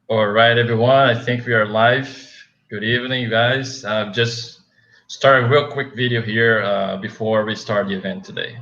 All right, everyone. I think we are live. Good evening, guys. Just start a real quick video here before we start the event today.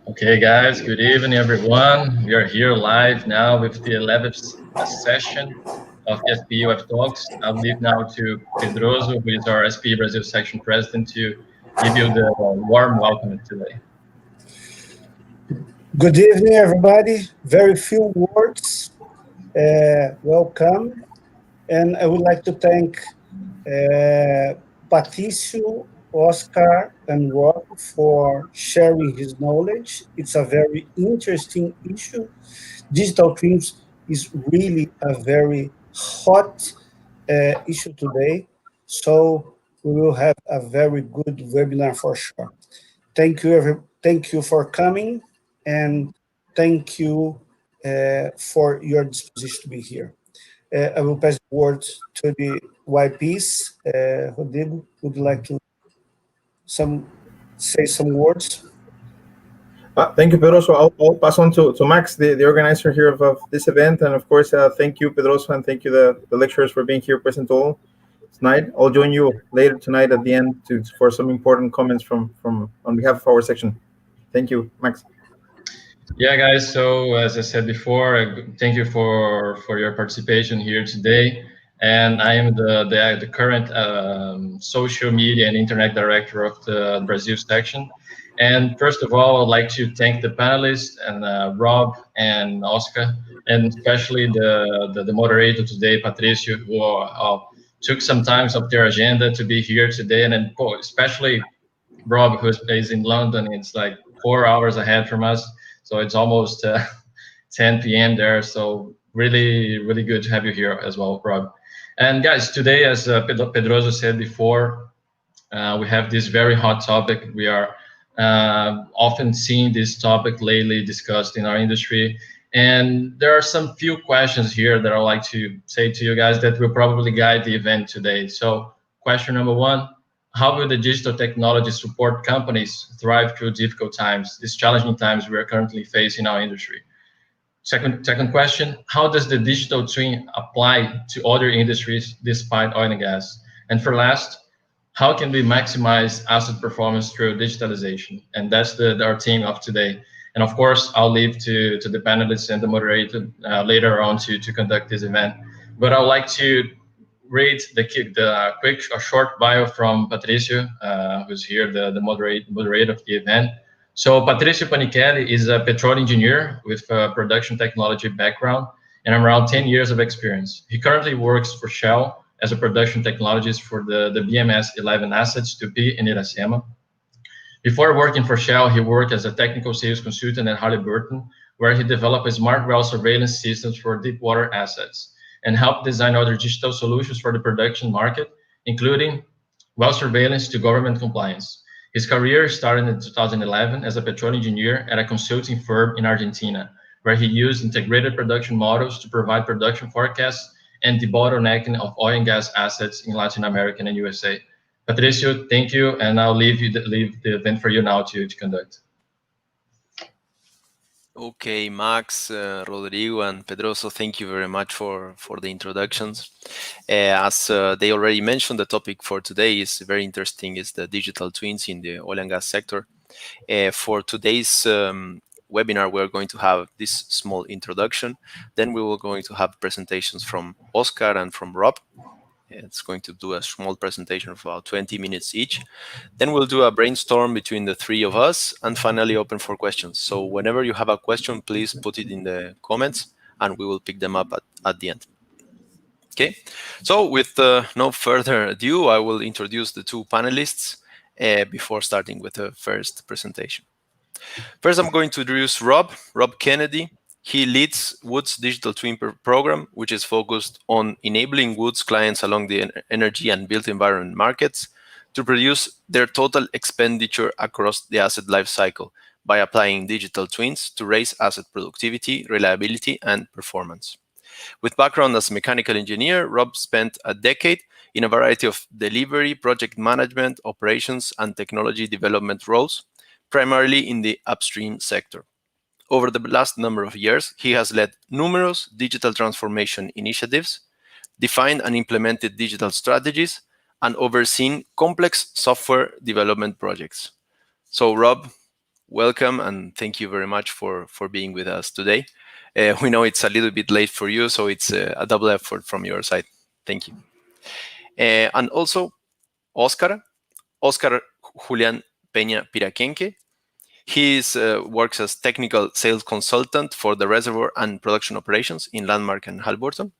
Okay, guys. Good evening, everyone. We are here live now with the 11th session of the SPE Web Talks. I'll leave now to Pedroso, who is our SPE Brazil section president, to give you the warm welcome today. Good evening, everybody. Very few words. Welcome. And I would like to thank Patrício, Oscar, and Rob for sharing his knowledge. It's a very interesting issue. Digital twins is really a very hot issue today. So we will have a very good webinar for sure. Thank you for coming, and thank you for your disposition to be here. I will pass the word to the YPs. Rodrigo, would you like to say some words? Thank you, Pedroso. I'll pass on to Max, the organizer here of this event. And of course, thank you, Pedroso, and thank you, the lecturers, for being here present all tonight. I'll join you later tonight at the end for some important comments from on behalf of our section. Thank you, Max. Yeah, guys. So as I said before, thank you for your participation here today. And I am the current social media and internet director of the Brazil section. And first of all, I'd like to thank the panelists and Rob and Oscar, and especially the moderator today, Patrício, who took some time off their agenda to be here today. And then especially Rob, who is based in London. It's like 4 hours ahead from us. So it's almost 10 p.m. there. So really, really good to have you here as well, Rob. And guys, today, as Pedroso said before, we have this very hot topic. We are often seeing this topic lately discussed in our industry. And there are some few questions here that I'd like to say to you guys that will probably guide the event today. So question number one, how will the digital technology support companies thrive through difficult times, these challenging times we are currently facing in our industry? Second question, how does the digital twin apply to other industries despite oil and gas? And for last, how can we maximize asset performance through digitalization? And that's our theme of today. And of course, I'll leave to the panelists and the moderator later on to conduct this event. But I would like to read a short bio from Patrício, who's here, the moderator of the event. So Patrício Panichelli is a petroleum engineer with a production technology background and around 10 years of experience. He currently works for Shell as a production technologist for the BMS-11 assets Tupi in Iracema. Before working for Shell, he worked as a technical sales consultant at Halliburton, where he developed smart well surveillance systems for deep water assets and helped design other digital solutions for the production market, including well surveillance to government compliance. His career started in 2011 as a petroleum engineer at a consulting firm in Argentina, where he used integrated production models to provide production forecasts and debottlenecking of oil and gas assets in Latin America and USA. Patrício, thank you, and I'll leave the event for you now to conduct. Okay, Max, Rodrigo, and Pedroso, thank you very much for the introductions. As they already mentioned, the topic for today is very interesting, is the digital twins in the oil and gas sector. For today's webinar, we're going to have this small introduction. Then we will going to have presentations from Oscar and from Rob. It's going to do a small presentation of about 20 minutes each. Then we'll do a brainstorm between the three of us and finally open for questions. So whenever you have a question, please put it in the comments and we will pick them up at the end. Okay, so with no further ado, I will introduce the two panelists before starting with the first presentation. First, I'm going to introduce Rob Kennedy. He leads Wood's digital twin program, which is focused on enabling Wood's clients along the energy and built environment markets to reduce their total expenditure across the asset lifecycle by applying digital twins to raise asset productivity, reliability, and performance. With background as a mechanical engineer, Rob spent a decade in a variety of delivery, project management, operations, and technology development roles, primarily in the upstream sector. Over the last number of years, he has led numerous digital transformation initiatives, defined and implemented digital strategies, and overseen complex software development projects. So, Rob, welcome and thank you very much for being with us today. We know it's a little bit late for you, so it's a double effort from your side. Thank you. And also, Oscar Julián Peña Piraneque. He works as technical sales consultant for the reservoir and production operations in Landmark and Halliburton.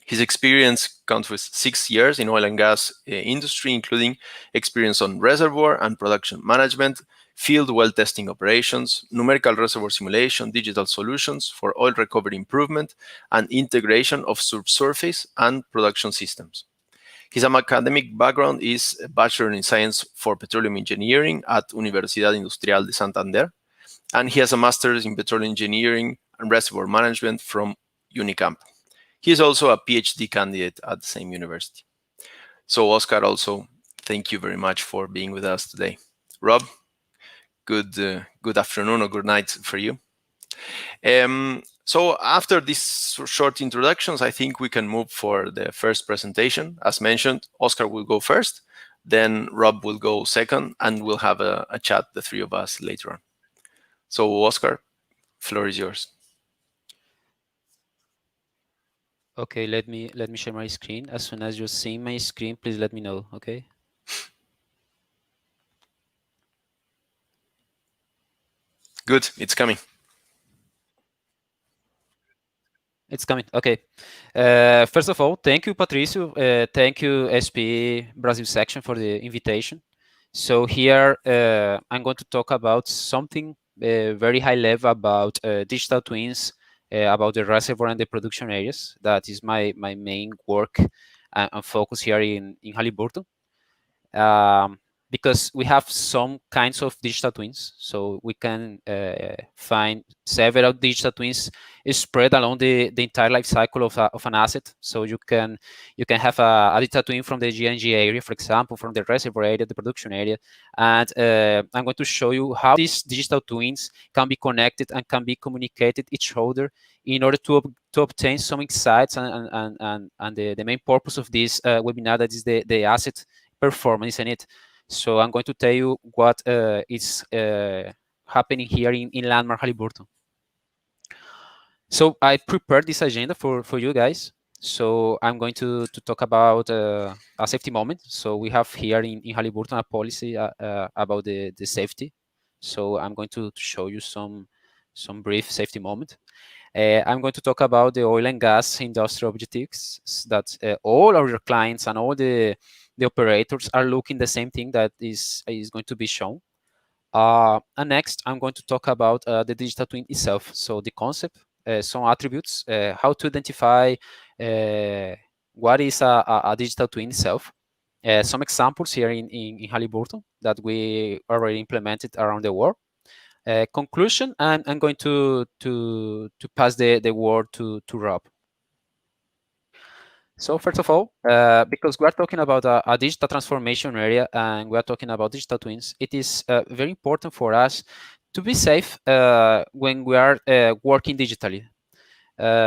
His experience counts with 6 years in oil and gas industry, including experience on reservoir and production management, field well testing operations, numerical reservoir simulation, digital solutions for oil recovery improvement, and integration of subsurface and production systems. His academic background is a Bachelor in Science for Petroleum Engineering at Universidad Industrial de Santander, and he has a Master's in Petroleum Engineering and Reservoir Management from Unicamp. He is also a PhD candidate at the same university. So, Oscar, also, thank you very much for being with us today. Rob, good afternoon or good night for you. So after these short introductions, I think we can move for the first presentation. As mentioned, Oscar will go first, then Rob will go second, and we'll have a chat, the three of us, later on. So Oscar, floor is yours. Okay, let me share my screen. As soon as you're seeing my screen, please let me know, okay? Good, it's coming. It's coming. Okay. First of all, thank you, Patrício. Thank you, SPE Brazil section, for the invitation. So here, I'm going to talk about something very high level about digital twins, about the reservoir and the production areas. That is my main work and focus here in Halliburton. Because we have some kinds of digital twins, so we can find several digital twins spread along the entire life cycle of an asset. So you can have a digital twin from the G&G area, for example, from the reservoir area, the production area, and I'm going to show you how these digital twins can be connected and can be communicated each other in order to obtain some insights and the main purpose of this webinar, that is the asset performance in it. So I'm going to tell you what is happening here in Landmark Halliburton. So I prepared this agenda for you guys. So I'm going to talk about a safety moment. So we have here in Halliburton a policy about the safety. So I'm going to show you some brief safety moment. I'm going to talk about the oil and gas industrial objectives that all our clients and all the operators are looking the same thing that is going to be shown. And next, I'm going to talk about the digital twin itself. So the concept, some attributes, how to identify what is a digital twin itself. Some examples here in Halliburton that we already implemented around the world. Conclusion, I'm going to pass the word to Rob. So first of all, because we are talking about a digital transformation area and we are talking about digital twins, it is very important for us to be safe when we are working digitally.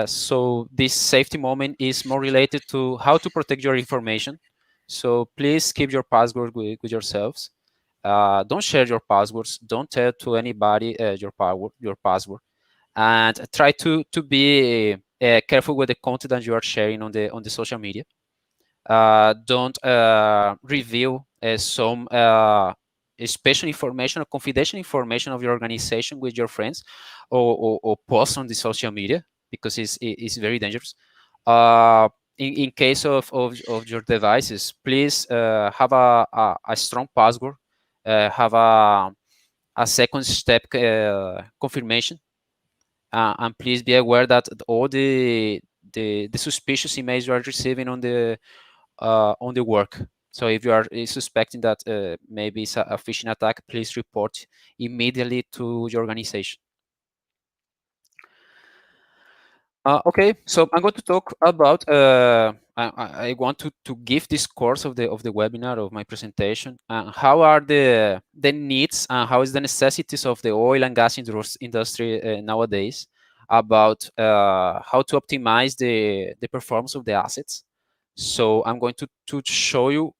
So this safety moment is more related to how to protect your information. So please keep your password with yourselves. Don't share your passwords. Don't tell to anybody your password, and try to be careful with the content that you are sharing on the social media. Don't reveal some special information or confidential information of your organization with your friends, or post on the social media, because it's very dangerous. In case of your devices, please have a strong password, have a second step confirmation, and please be aware that all the suspicious emails you are receiving on the work. So if you are suspecting that maybe it's a phishing attack, please report immediately to your organization. Okay, so I'm going to talk about. I want to give this course of the webinar, of my presentation, how are the needs and how is the necessities of the oil and gas industry nowadays, about how to optimize the performance of the assets. So I'm going to show you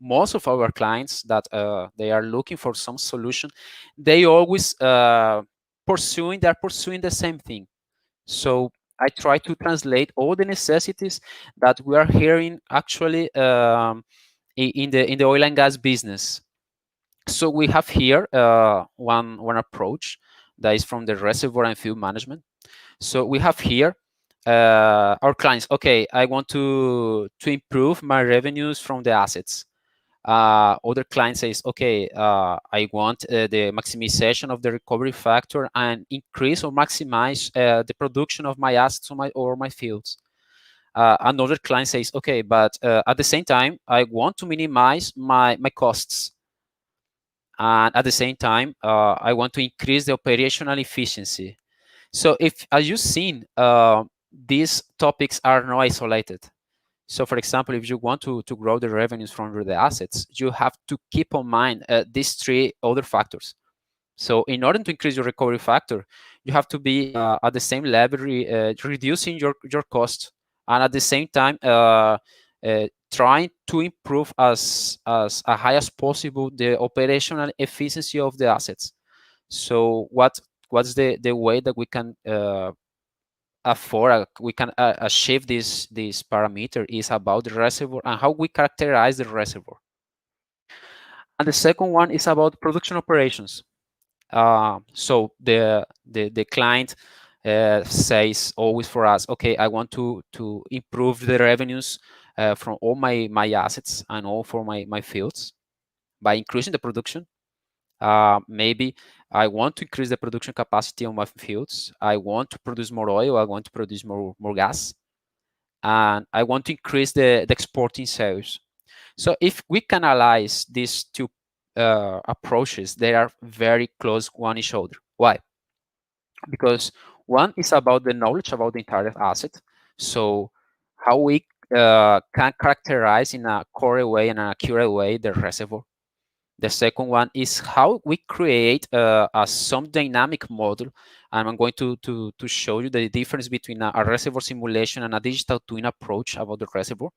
most of our clients that they are looking for some solution. They always pursuing the same thing. So I try to translate all the necessities that we are hearing actually in the oil and gas business. So we have here one approach that is from the reservoir and field management. So we have here our clients. Okay, I want to improve my revenues from the assets. Other client says, okay, I want the maximization of the recovery factor and increase or maximize the production of my assets or my fields. Another client says, okay, but at the same time, I want to minimize my costs. And at the same time, I want to increase the operational efficiency. So if, as you've seen, these topics are not isolated. So for example, if you want to grow the revenues from the assets, you have to keep in mind these three other factors. So in order to increase your recovery factor, you have to be at the same level, reducing your cost, and at the same time trying to improve as high as possible the operational efficiency of the assets. So what's the way that we can achieve this parameter is about the reservoir and how we characterize the reservoir. And the second one is about production operations. So the client says always for us, okay, I want to improve the revenues from all my assets and all for my fields by increasing the production. Maybe I want to increase the production capacity on my fields. I want to produce more oil. I want to produce more gas, and I want to increase the exporting sales. So if we can analyze these two approaches, they are very close one each other. Why? Because one is about the knowledge about the entire asset. So how we can characterize in a correct way and an accurate way the reservoir. The second one is how we create some dynamic model, and I'm going to show you the difference between a reservoir simulation and a digital twin approach about the reservoir.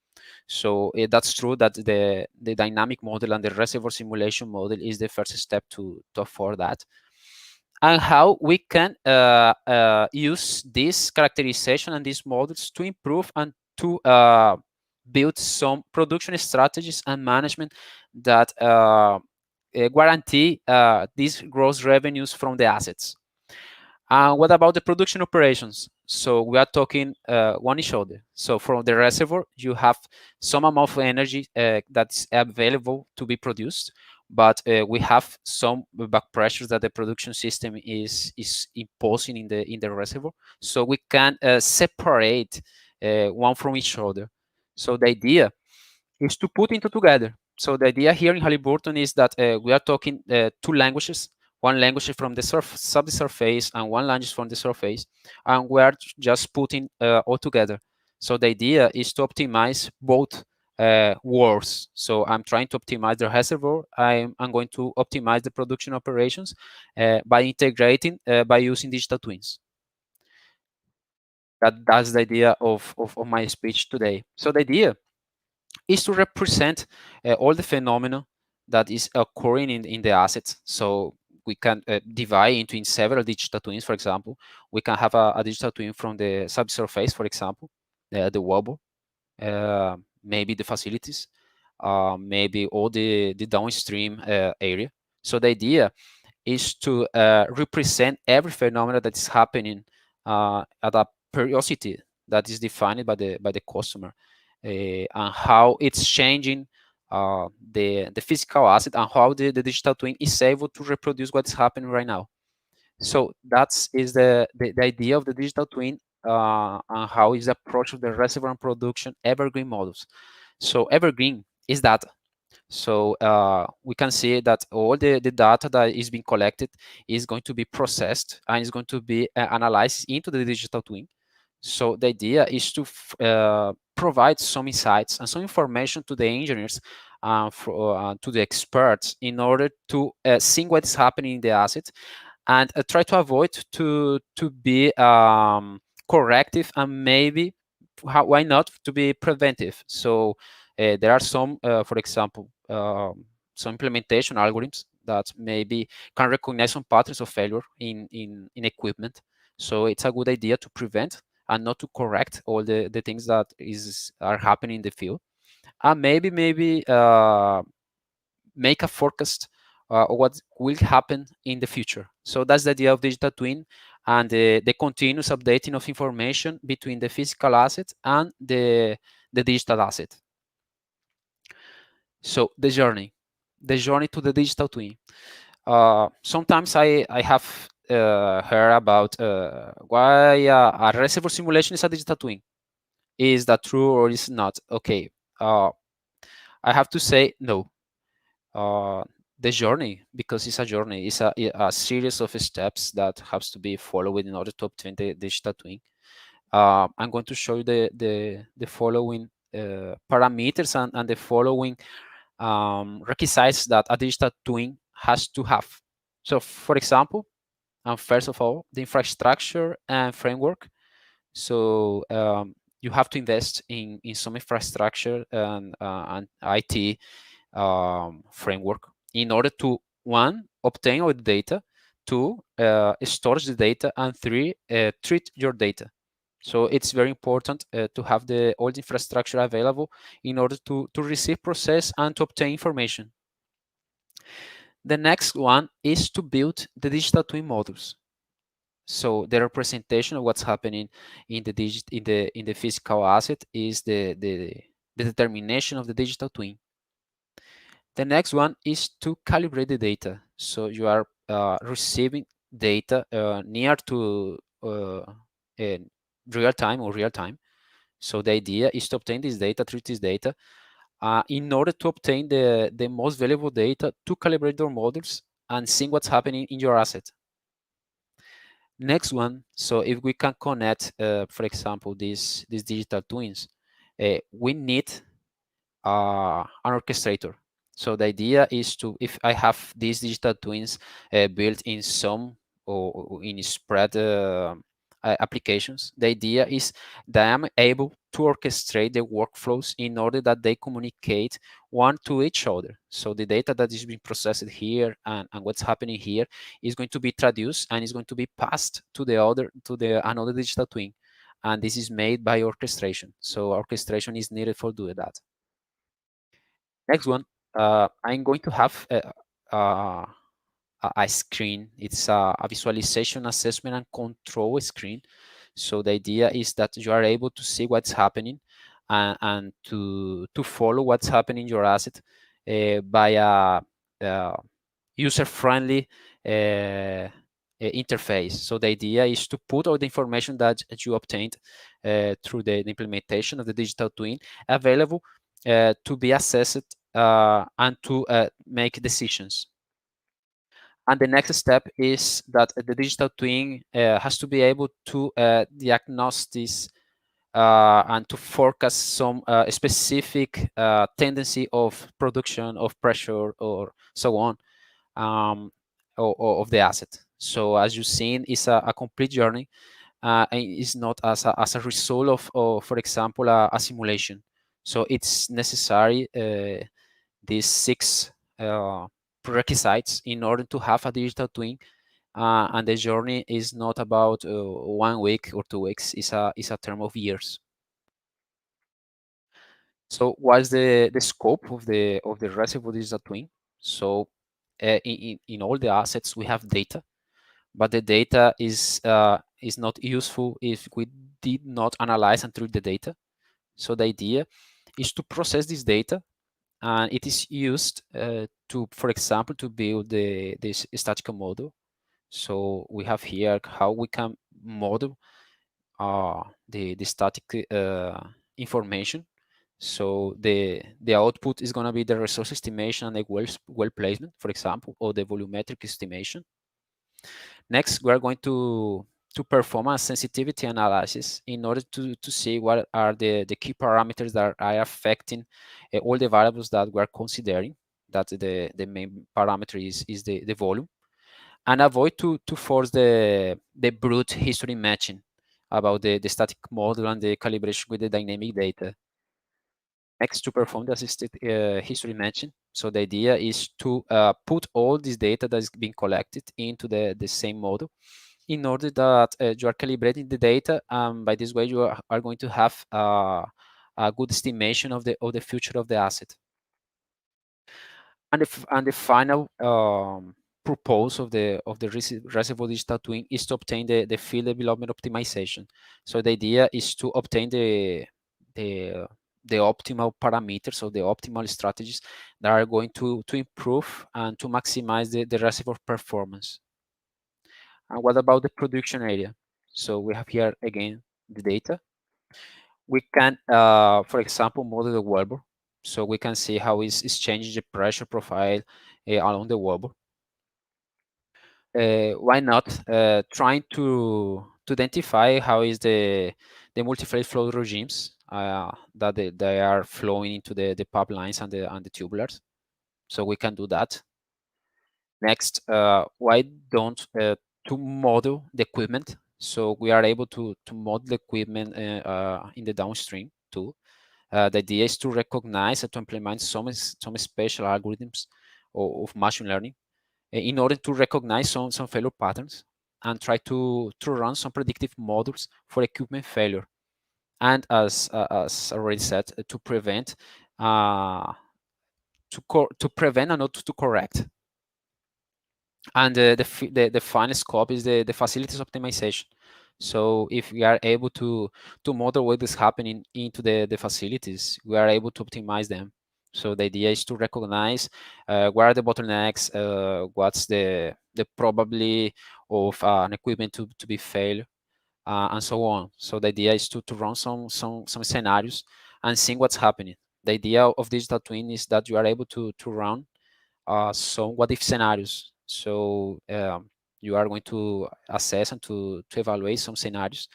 So that's true that the dynamic model and the reservoir simulation model is the first step to afford that. And how we can use this characterization and these models to improve and to build some production strategies and management that guarantee these gross revenues from the assets. What about the production operations? So we are talking one each other. So from the reservoir, you have some amount of energy that's available to be produced, but we have some back pressures that the production system is imposing in the reservoir. So we can separate one from each other. So the idea is to put into together. So the idea here in Halliburton is that we are talking two languages. One language from the subsurface and one language from the surface, and we are just putting all together. So the idea is to optimize both worse. So I'm trying to optimize the reservoir. I'm going to optimize the production operations by integrating, by using digital twins. That's the idea of my speech today. So the idea is to represent all the phenomena that is occurring in the assets. So we can divide in several digital twins. For example, we can have a digital twin from the subsurface, for example, the wobble, maybe the facilities, maybe all the downstream area. So the idea is to represent every phenomenon that is happening at a periodicity that is defined by the customer, and how it's changing the physical asset, and how the digital twin is able to reproduce what's happening right now. So that is the idea of the digital twin, and how is the approach of the reservoir and production evergreen models. So evergreen is data. So we can see that all the data that is being collected is going to be processed and is going to be analyzed into the digital twin. So the idea is to provide some insights and some information to the engineers, to the experts, in order to see what is happening in the asset, and try to avoid to be corrective, and maybe why not to be preventive. So there are some, for example, some implementation algorithms that maybe can recognize some patterns of failure in equipment. So it's a good idea to prevent and not to correct all the things that are happening in the field. And maybe make a forecast of what will happen in the future. So that's the idea of digital twin, and the continuous updating of information between the physical asset and the digital asset. So the journey to the digital twin. Sometimes I have heard about why a reservoir simulation is a digital twin. Is that true or is it not? Okay, I have to say no. The journey, because it's a journey, it's a series of steps that has to be followed in order to obtain the digital twin. I'm going to show you the following parameters and the following requisites that a digital twin has to have. So, for example, first of all, the infrastructure and framework. So you have to invest in some infrastructure and IT framework in order to, one, obtain all the data, two, storage the data, and three, treat your data. So it's very important to have all the infrastructure available in order to receive, process, and to obtain information. The next one is to build the digital twin models. So the representation of what's happening in the physical asset is the determination of the digital twin. The next one is to calibrate the data. So you are receiving data near to real time. So the idea is to obtain this data, treat this data, in order to obtain the most valuable data to calibrate your models and see what's happening in your asset. Next one, so if we can connect, for example, these digital twins, we need an orchestrator. So the idea is to, if I have these digital twins built in some or in spread applications, the idea is that I'm able to orchestrate the workflows in order that they communicate one to each other. So the data that is being processed here and what's happening here is going to be traduced and is going to be passed to another digital twin. And this is made by orchestration. So orchestration is needed for doing that. Next one, I'm going to have a screen. It's a visualization, assessment, and control screen. So the idea is that you are able to see what's happening and to follow what's happening in your asset by a user-friendly interface. So the idea is to put all the information that you obtained through the implementation of the digital twin available to be assessed and to make decisions. And the next step is that the digital twin has to be able to diagnose and to forecast some specific tendency of production of pressure or so on of the asset. So as you've seen, it's a complete journey, and it's not as a result of for example, a simulation. So it's necessary these 6 prerequisites in order to have a digital twin, and the journey is not about 1 week or 2 weeks. It's a term of years. So what's the scope of the Reservoir digital twin? So in all the assets we have data, but the data is not useful if we did not analyze and treat the data. So the idea is to process this data, and it is used to, for example, to build this statistical model. So we have here how we can model the static information. So the output is going to be the resource estimation and the well placement, for example, or the volumetric estimation. Next, we are going to perform a sensitivity analysis in order to see what are the key parameters that are affecting all the variables that we are considering. That the main parameter is the volume, and avoid to force the brute history matching about the static model and the calibration with the dynamic data. Next, to perform the assisted history matching. So the idea is to put all this data that is being collected into the same model in order that you are calibrating the data. By this way, you are going to have a good estimation of the future of the asset. And the final purpose of the Reservoir digital twin is to obtain the field development optimization. So the idea is to obtain the optimal parameters, or the optimal strategies that are going to improve and to maximize the reservoir performance. And what about the production area? So we have here again the data. We can, for example, model the wellbore. So we can see how it's changing the pressure profile along the wellbore. Why not trying to identify how is the multi-phase flow regimes that they are flowing into the pipelines and the tubulars. So we can do that. Next, why don't to model the equipment? So we are able to model the equipment in the downstream too. The idea is to recognize and to implement some special algorithms of machine learning in order to recognize some failure patterns and try to run some predictive models for equipment failure. And as already said, to prevent to prevent and not to correct. And the final scope is the facilities optimization. So if we are able to model what is happening into the facilities, we are able to optimize them. So the idea is to recognize where are the bottlenecks, what's the probability of an equipment to be failed, and so on. So the idea is to run some scenarios and see what's happening. The idea of digital twin is that you are able to run some what if scenarios. So you are going to assess and to evaluate some scenarios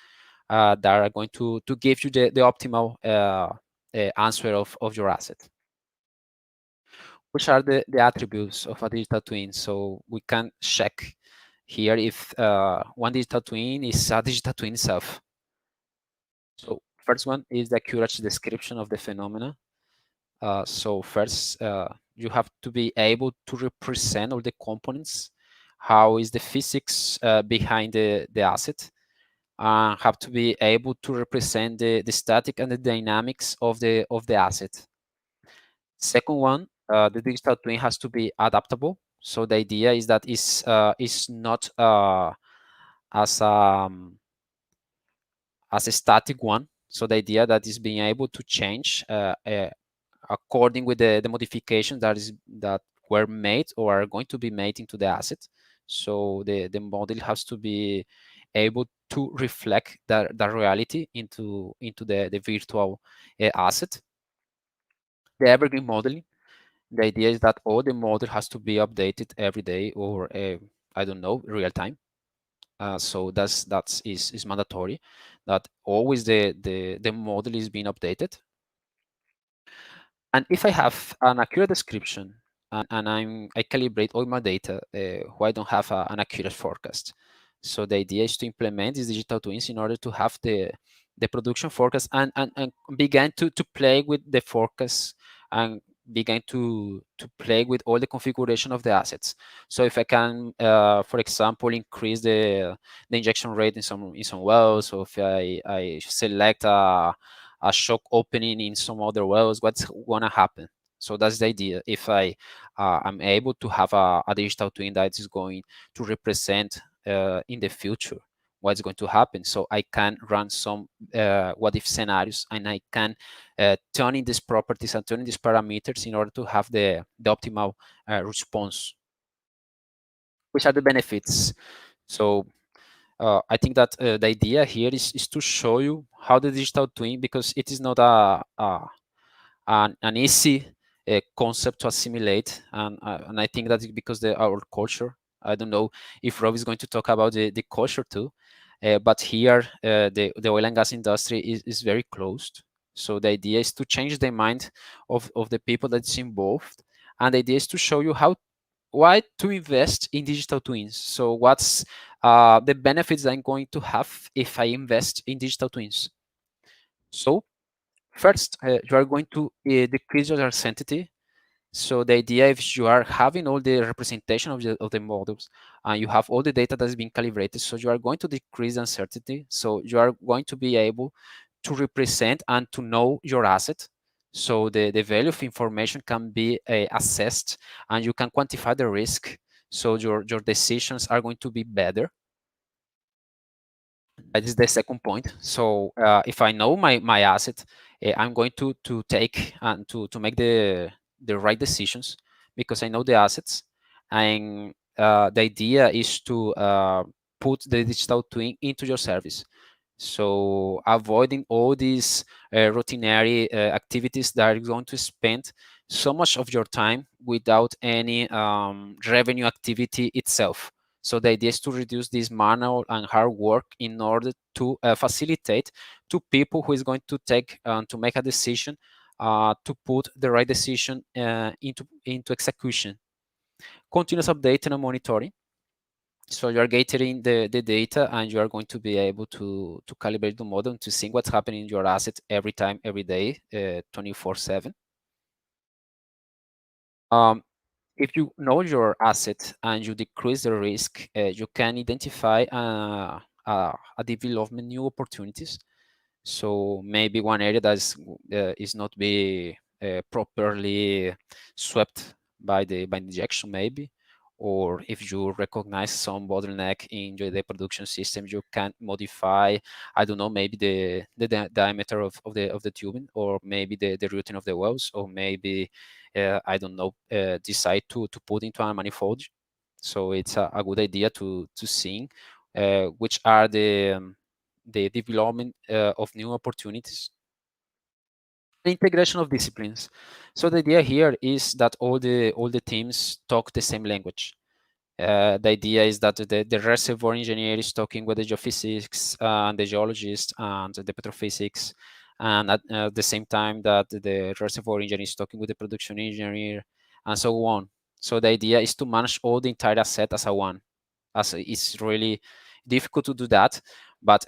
that are going to give you the optimal answer of your asset. Which are the attributes of a digital twin? So we can check here if one digital twin is a digital twin itself. So first one is the accurate description of the phenomena. So first, you have to be able to represent all the components. How is the physics behind the asset? Have to be able to represent the static and the dynamics of the asset. Second one, the digital twin has to be adaptable. So the idea is that is not as a static one. So the idea that is being able to change according with the modifications that were made or are going to be made into the asset. So the model has to be able to reflect the reality into the virtual asset. The evergreen modeling, the idea is that all the model has to be updated every day, or I don't know, real time. So that is mandatory. that always the model is being updated. And if I have an accurate description and I calibrate all my data, why don't have an accurate forecast? So the idea is to implement these digital twins in order to have the production forecast and begin to play with the forecast and begin to play with all the configuration of the assets. So if I can, for example, increase the injection rate in some wells, or if I select a shock opening in some other wells, what's gonna happen? So that's the idea. If I'm able to have a digital twin that is going to represent in the future what's going to happen, so I can run some what if scenarios, and I can turn in these properties and turn in these parameters in order to have the optimal response. Which are the benefits? So I think that the idea here is to show you how the digital twin, because it is not an easy concept to assimilate, and I think that because our culture, I don't know if Rob is going to talk about the culture too, but here the oil and gas industry is very closed. So the idea is to change the mind of the people that's involved, and the idea is to show you why to invest in digital twins. So what's the benefits I'm going to have if I invest in digital twins? So first, you are going to decrease your uncertainty. So the idea, if you are having all the representation of the models and you have all the data that is being calibrated, so you are going to decrease uncertainty. So you are going to be able to represent and to know your asset. So the value of information can be assessed, and you can quantify the risk. So your decisions are going to be better. That is the second point. So if I know my asset, I'm going to take and to make the right decisions because I know the assets. And the idea is to put the digital twin into your service. So avoiding all these routinary activities that are going to spend so much of your time without any revenue activity itself. So the idea is to reduce this manual and hard work in order to facilitate to people who is going to take to make a decision to put the right decision into execution. Continuous updating and monitoring. So you are gathering the data, and you are going to be able to calibrate the model to see what's happening in your asset every time, every day, 24/7. If you know your asset and you decrease the risk, you can identify a development new opportunities. So maybe one area that is not be properly swept by the injection, maybe, or if you recognize some bottleneck in the production system, you can modify, I don't know, maybe the diameter of the tubing, or maybe the routing of the wells, or maybe I don't know, decide to put into a manifold. So it's a good idea to see which are the development of new opportunities. The integration of disciplines. So the idea here is that all the teams talk the same language. The idea is that the reservoir engineer is talking with the geophysics and the geologist and the petrophysics, and at the same time that the reservoir engineer is talking with the production engineer, and so on. So the idea is to manage all the entire asset as a one. As it's really difficult to do that, but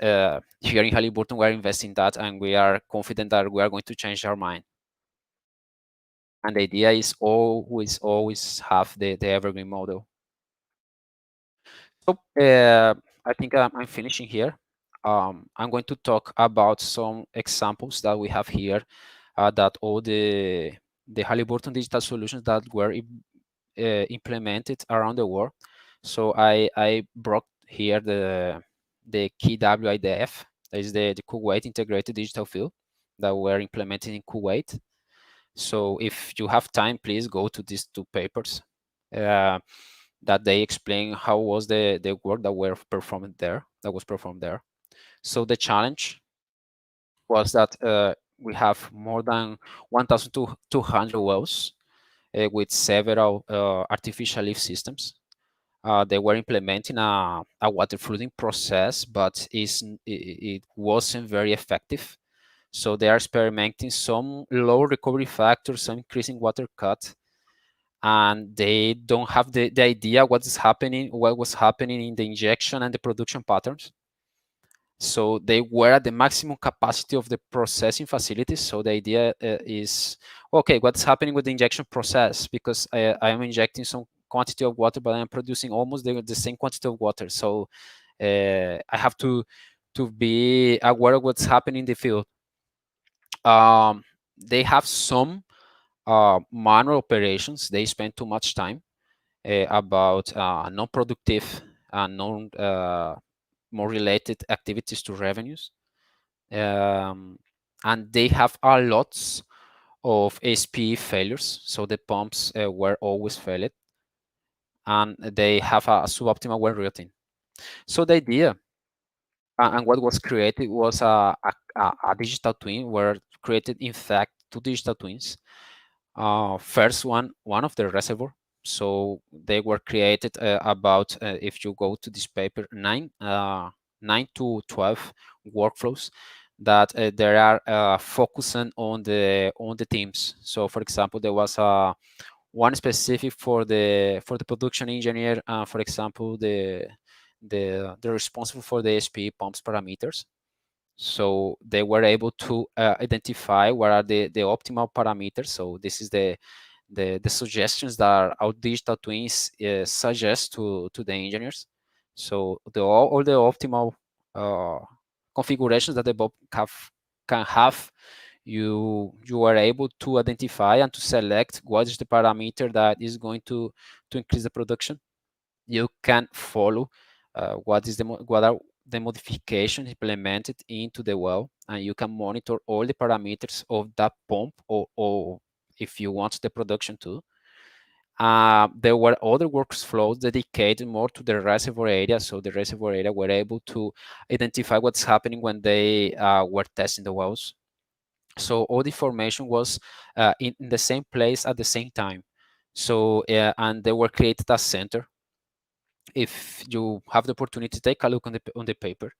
here in Halliburton we're investing that, and we are confident that we are going to change our mind. And the idea is always have the evergreen model. So I think I'm finishing here. I'm going to talk about some examples that we have here that all the Halliburton digital solutions that were implemented around the world. So I brought here the KWIDF, that is the Kuwait Integrated Digital Field that were implemented in Kuwait. So if you have time, please go to these two papers that they explain how was the work that was performed there. So the challenge was that we have more than 1,200 wells with several artificial lift systems. they were implementing a water flooding process, but it wasn't very effective. So they are experimenting some low recovery factors, some increasing water cut, and they don't have the idea what was happening in the injection and the production patterns. So they were at the maximum capacity of the processing facilities. So the idea is, okay, what's happening with the injection process? Because I am injecting some quantity of water, but I'm producing almost the same quantity of water. So I have to be aware of what's happening in the field. They have some manual operations. They spend too much time about non-productive and more related activities to revenues. And they have a lots of SPE failures. So the pumps were always failed. And they have a suboptimal well routing. So the idea and what was created was a digital twin, were created, in fact, two digital twins. First one of the reservoir. So they were created about, if you go to this paper, 9 to 12 workflows that there are focusing on the teams. So for example, there was one specific for the production engineer, for example, the responsible for the SPE pumps parameters. So they were able to identify what are the optimal parameters. So this is the suggestions that our digital twins suggest to the engineers. So all the optimal configurations that the bob can have, you are able to identify and to select what is the parameter that is going to increase the production. You can follow what are the modifications implemented into the well, and you can monitor all the parameters of that pump, or if you want the production too. There were other workflows dedicated more to the reservoir area. So the reservoir area were able to identify what's happening when they were testing the wells. So all the information was in the same place at the same time. So and they were created as center. If you have the opportunity to take a look on the paper,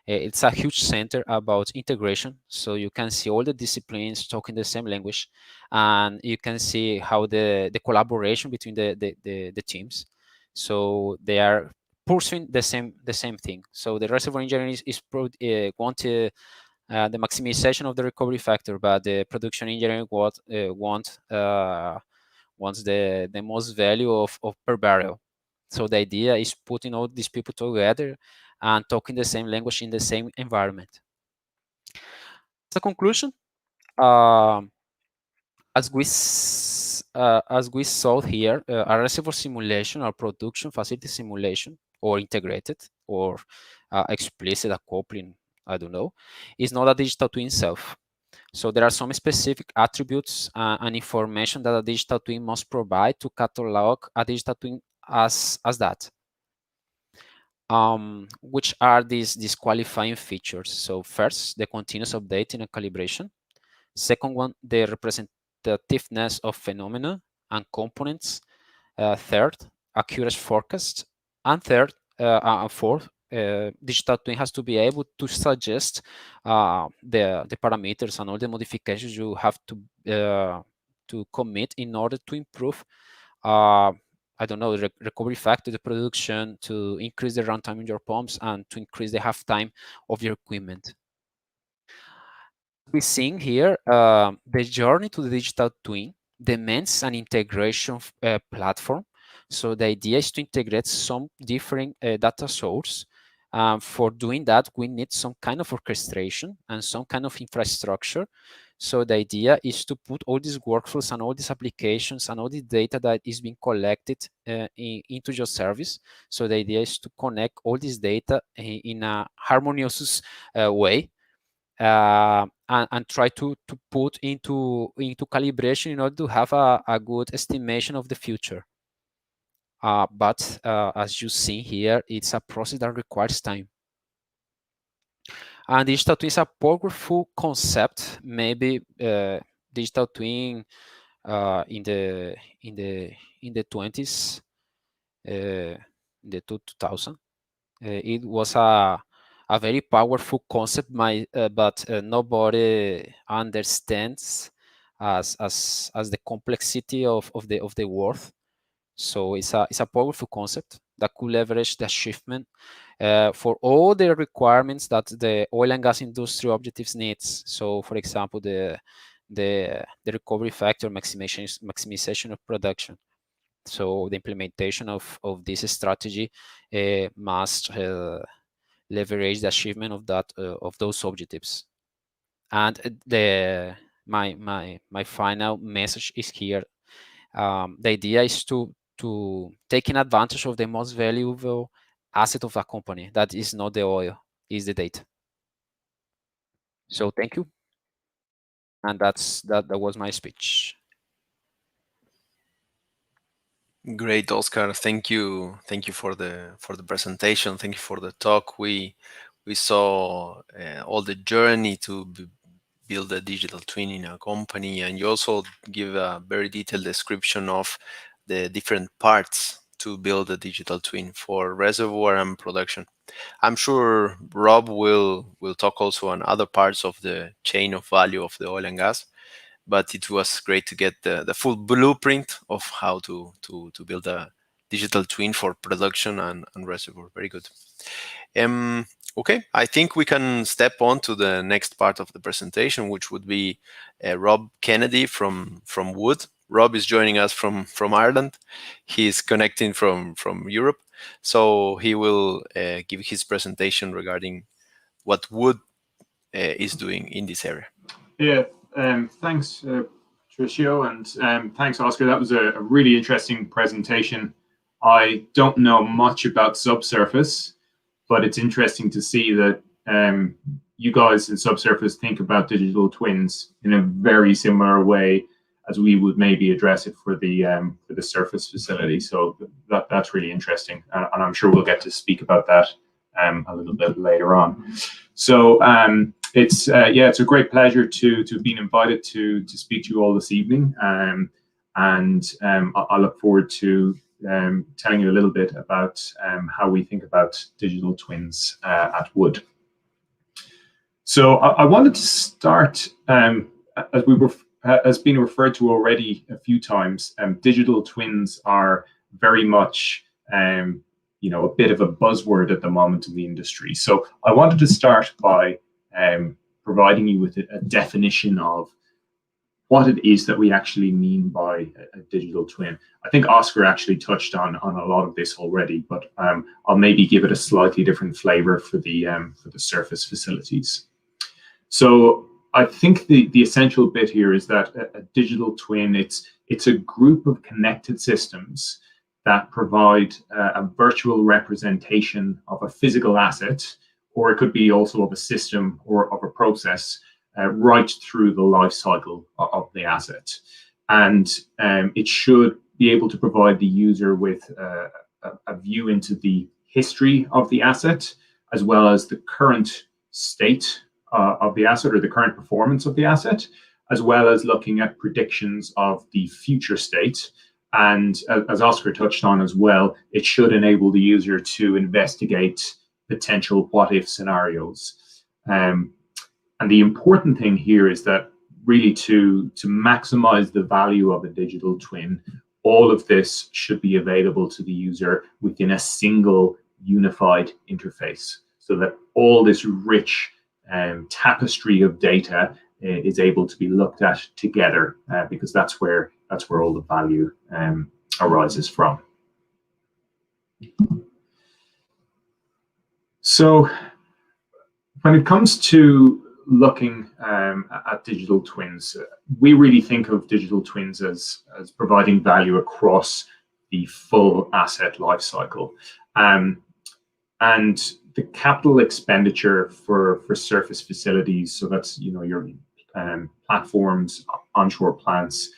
it's a huge center about integration. So you can see all the disciplines talking the same language, and you can see how the collaboration between the teams. So they are pursuing the same thing. So the reservoir engineering want the maximization of the recovery factor, but the production engineering wants the most value of per barrel. So the idea is putting all these people together and talking the same language in the same environment. As a conclusion, as we saw here, a reservoir simulation or production facility simulation, or integrated, or explicit, a coupling, I don't know, is not a digital twin itself. So there are some specific attributes and information that a digital twin must provide to catalog a digital twin as that. Which are these qualifying features? So first, the continuous updating and calibration. Second one, the representativeness of phenomena and components. Third, accurate forecast. And fourth, digital twin has to be able to suggest the parameters and all the modifications you have to commit in order to improve I don't know, the recovery factor, the production, to increase the runtime in your pumps, and to increase the half-time of your equipment. We're seeing here the journey to the digital twin demands an integration platform. So the idea is to integrate some different data source. For doing that, we need some kind of orchestration and some kind of infrastructure. So the idea is to put all these workflows and all these applications and all the data that is being collected into your service. So the idea is to connect all this data in a harmonious way, and try to put into calibration in order to have a good estimation of the future. But as you see here, it's a process that requires time. And digital twin is a powerful concept. Maybe digital twin in the 20s the 2000. It was a very powerful concept, but nobody understands as the complexity of the worth. So it's a powerful concept that could leverage the achievement for all the requirements that the oil and gas industry objectives needs. So, for example, the recovery factor maximization of production. So the implementation of this strategy must leverage the achievement of those objectives. And my final message is here. The idea is to taking advantage of the most valuable asset of a company that is not the oil, is the data. So thank you, and that was my speech. Great, Oscar. Thank you for the presentation. Thank you for the talk. We saw all the journey to build a digital twin in a company, and you also give a very detailed description of the different parts to build a digital twin for reservoir and production. I'm sure Rob will talk also on other parts of the chain of value of the oil and gas, but it was great to get the full blueprint of how to build a digital twin for production and reservoir. Very good. Okay, I think we can step on to the next part of the presentation, which would be Rob Kennedy from Wood. Rob is joining us from Ireland. He's connecting from Europe, so he will give his presentation regarding what Wood is doing in this area. Yeah, thanks, Patricio, and thanks, Oscar. That was a really interesting presentation. I don't know much about subsurface, but it's interesting to see that you guys in subsurface think about digital twins in a very similar way as we would maybe address it for the surface facility. So that's really interesting, and I'm sure we'll get to speak about that a little bit later on. So it's a great pleasure to have been invited to speak to you all this evening, and I look forward to telling you a little bit about how we think about digital twins at Wood. So I wanted to start, as been referred to already a few times, digital twins are very much a bit of a buzzword at the moment in the industry. So I wanted to start by providing you with a definition of what it is that we actually mean by a digital twin. I think Oscar actually touched on a lot of this already, but I'll maybe give it a slightly different flavor for the surface facilities. So I think the essential bit here is that a digital twin, it's a group of connected systems that provide a virtual representation of a physical asset, or it could be also of a system or of a process right through the life cycle of the asset. And it should be able to provide the user with a view into the history of the asset, as well as the current state of the asset or the current performance of the asset, as well as looking at predictions of the future state. And as Oscar touched on as well, it should enable the user to investigate potential what-if scenarios. And the important thing here is that really to maximize the value of a digital twin, all of this should be available to the user within a single unified interface, so that all this rich tapestry of data is able to be looked at together, because that's where all the value arises from. So when it comes to looking at digital twins, we really think of digital twins as providing value across the full asset lifecycle. And the capital expenditure for surface facilities, so that's your platforms, onshore plants,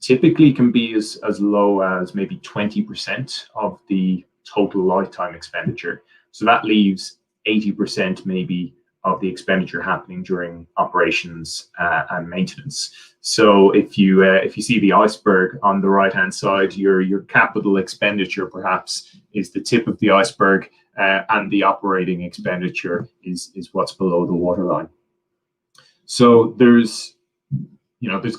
typically can be as low as maybe 20% of the total lifetime expenditure. So that leaves 80% maybe of the expenditure happening during operations and maintenance. So if you see the iceberg on the right-hand side, your capital expenditure perhaps is the tip of the iceberg, and the operating expenditure is what's below the waterline. So there's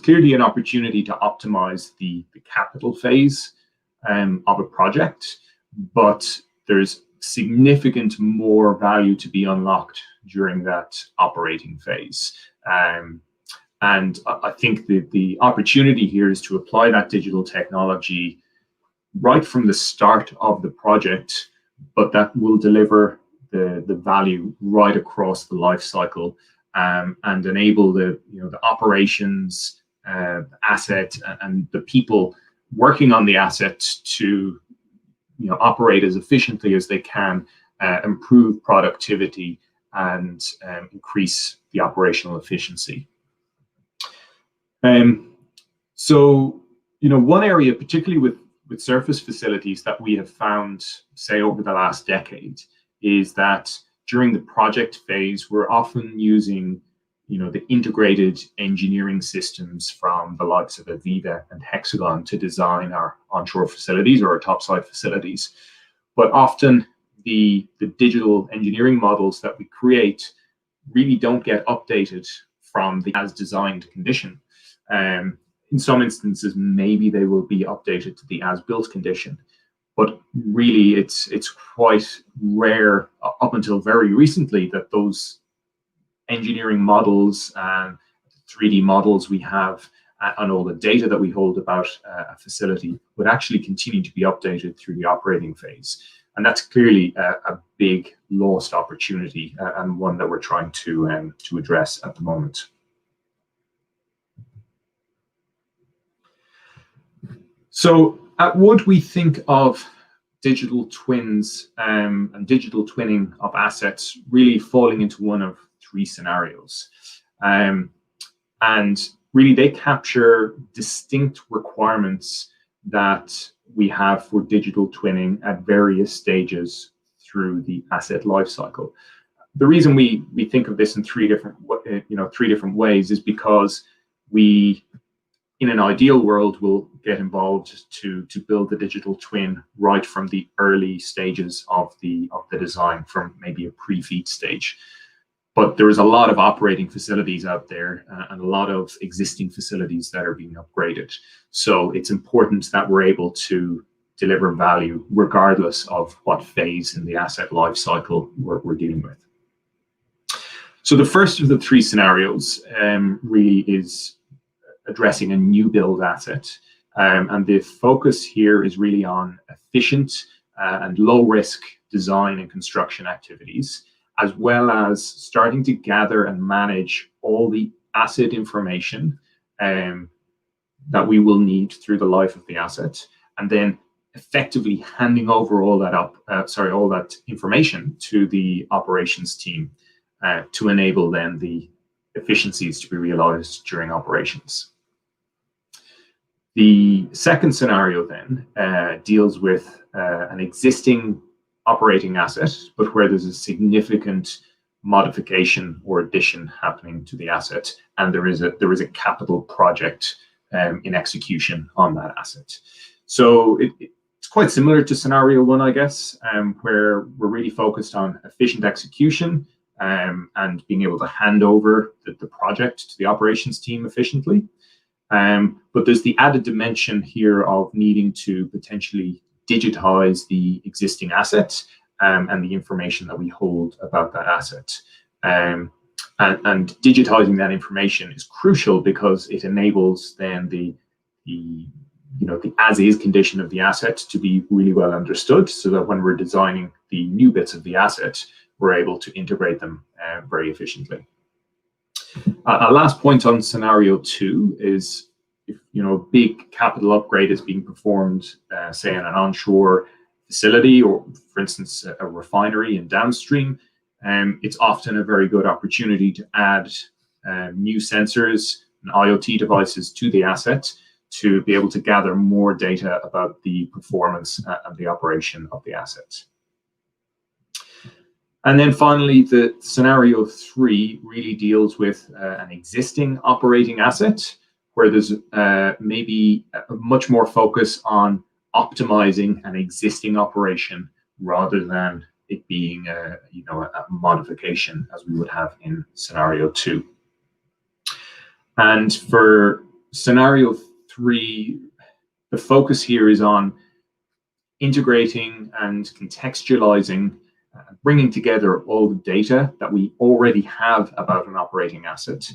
clearly an opportunity to optimize the capital phase of a project, but there's significant more value to be unlocked during that operating phase. And I think the opportunity here is to apply that digital technology right from the start of the project, but that will deliver the value right across the life cycle, and enable the operations, asset, and the people working on the asset to operate as efficiently as they can, improve productivity, and increase the operational efficiency. So one area, particularly with surface facilities, that we have found, say, over the last decade, is that during the project phase, we're often using the integrated engineering systems from the likes of Aviva and Hexagon to design our onshore facilities or our topside facilities. But often the digital engineering models that we create really don't get updated from the as designed condition. In some instances, maybe they will be updated to the as built condition, but really it's quite rare up until very recently that those engineering models and 3D models we have and all the data that we hold about a facility would actually continue to be updated through the operating phase. And that's clearly a big lost opportunity, and one that we're trying to address at the moment. So at Wood, we think of digital twins and digital twinning of assets really falling into one of three scenarios. And really they capture distinct requirements that we have for digital twinning at various stages through the asset lifecycle. The reason we think of this in three different ways is because we, in an ideal world, will get involved to build the digital twin right from the early stages of the design, from maybe a pre-FEED stage. But there is a lot of operating facilities out there and a lot of existing facilities that are being upgraded. So it's important that we're able to deliver value regardless of what phase in the asset life cycle we're dealing with. So the first of the three scenarios really is addressing a new build asset. And the focus here is really on efficient and low risk design and construction activities, as well as starting to gather and manage all the asset information that we will need through the life of the asset, and then effectively handing over all that information to the operations team to enable then the efficiencies to be realized during operations. The second scenario then deals with an existing operating asset, but where there's a significant modification or addition happening to the asset, and there is a capital project in execution on that asset. So it's quite similar to scenario one, I guess, where we're really focused on efficient execution and being able to hand over the project to the operations team efficiently. But there's the added dimension here of needing to potentially digitize the existing asset and the information that we hold about that asset. And digitizing that information is crucial because it enables then the as-is condition of the asset to be really well understood, so that when we're designing the new bits of the asset, we're able to integrate them very efficiently. Our last point on scenario two is if a big capital upgrade is being performed, say in an onshore facility, or for instance a refinery and downstream, it's often a very good opportunity to add new sensors and IoT devices to the asset to be able to gather more data about the performance and the operation of the asset. And then finally, the scenario 3 really deals with an existing operating asset where there's maybe a much more focus on optimizing an existing operation rather than it being a modification as we would have in scenario 2. And for scenario 3, the focus here is on integrating and contextualizing, bringing together all the data that we already have about an operating asset,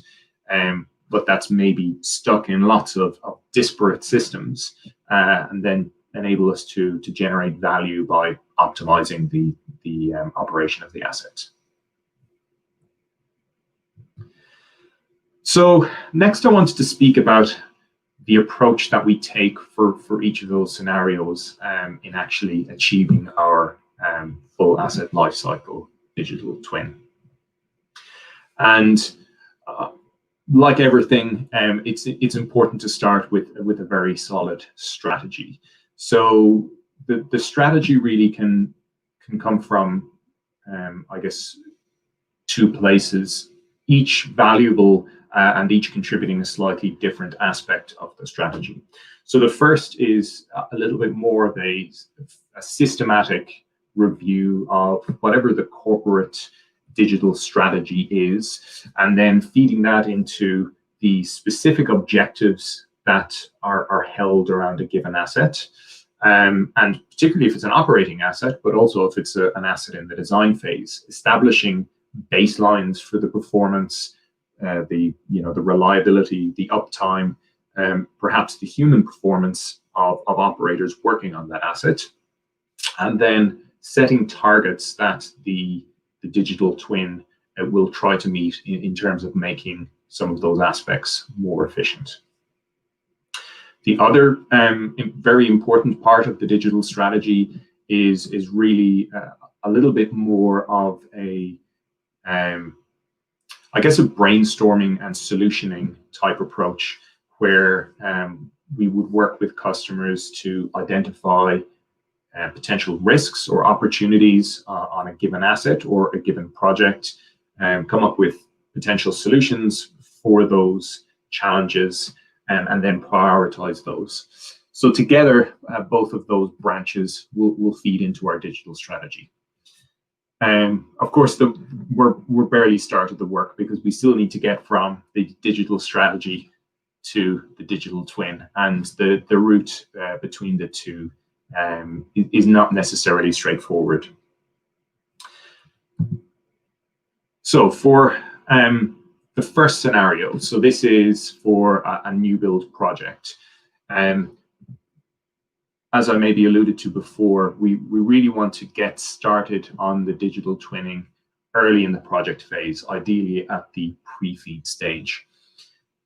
but that's maybe stuck in lots of disparate systems, and then enable us to generate value by optimizing the operation of the asset. So next I wanted to speak about the approach that we take for each of those scenarios in actually achieving our full asset lifecycle digital twin. And like everything, it's important to start with a very solid strategy. So the strategy really can come from, I guess, 2 places, each valuable and each contributing a slightly different aspect of the strategy. So the first is a little bit more of a systematic review of whatever the corporate digital strategy is, and then feeding that into the specific objectives that are held around a given asset. And particularly if it's an operating asset, but also if it's an asset in the design phase, establishing baselines for the performance, the reliability, the uptime, perhaps the human performance of operators working on that asset, and then setting targets that the digital twin will try to meet in terms of making some of those aspects more efficient. The other very important part of the digital strategy is really a little bit more of a I guess a brainstorming and solutioning type approach, where we would work with customers to identify potential risks or opportunities on a given asset or a given project, and come up with potential solutions for those challenges, and then prioritize those. So together, both of those branches will feed into our digital strategy. Of course, we're barely started the work, because we still need to get from the digital strategy to the digital twin, and the route between the two is not necessarily straightforward. So for the first scenario, so this is for a new build project. As I maybe alluded to before, we really want to get started on the digital twinning early in the project phase, ideally at the pre-feed stage.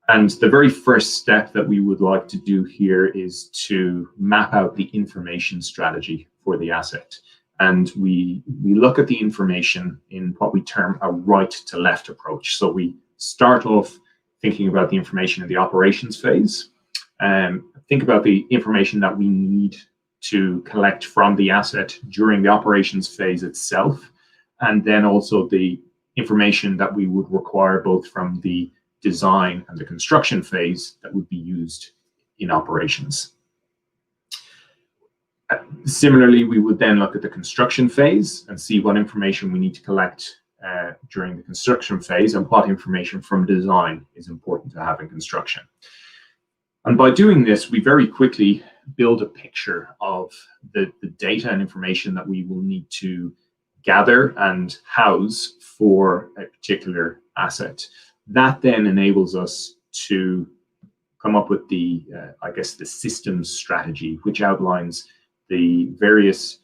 And the very first step that we would like to do here is to map out the information strategy for the asset. And we look at the information in what we term a right to left approach. So we start off thinking about the information in the operations phase, think about the information that we need to collect from the asset during the operations phase itself, and then also the information that we would require both from the design and the construction phase that would be used in operations. Similarly, we would then look at the construction phase and see what information we need to collect during the construction phase, and what information from design is important to have in construction. And by doing this, we very quickly build a picture of the data and information that we will need to gather and house for a particular asset. That then enables us to come up with the, I guess, the systems strategy, which outlines the various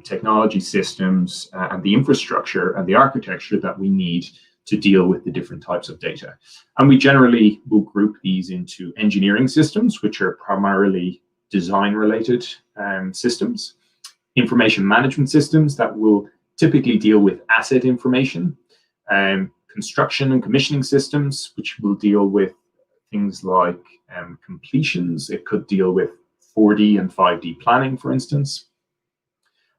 technology systems and the infrastructure and the architecture that we need to deal with the different types of data. And we generally will group these into engineering systems, which are primarily design-related systems, information management systems that will typically deal with asset information, construction and commissioning systems, which will deal with things like completions. It could deal with 4D and 5D planning, for instance.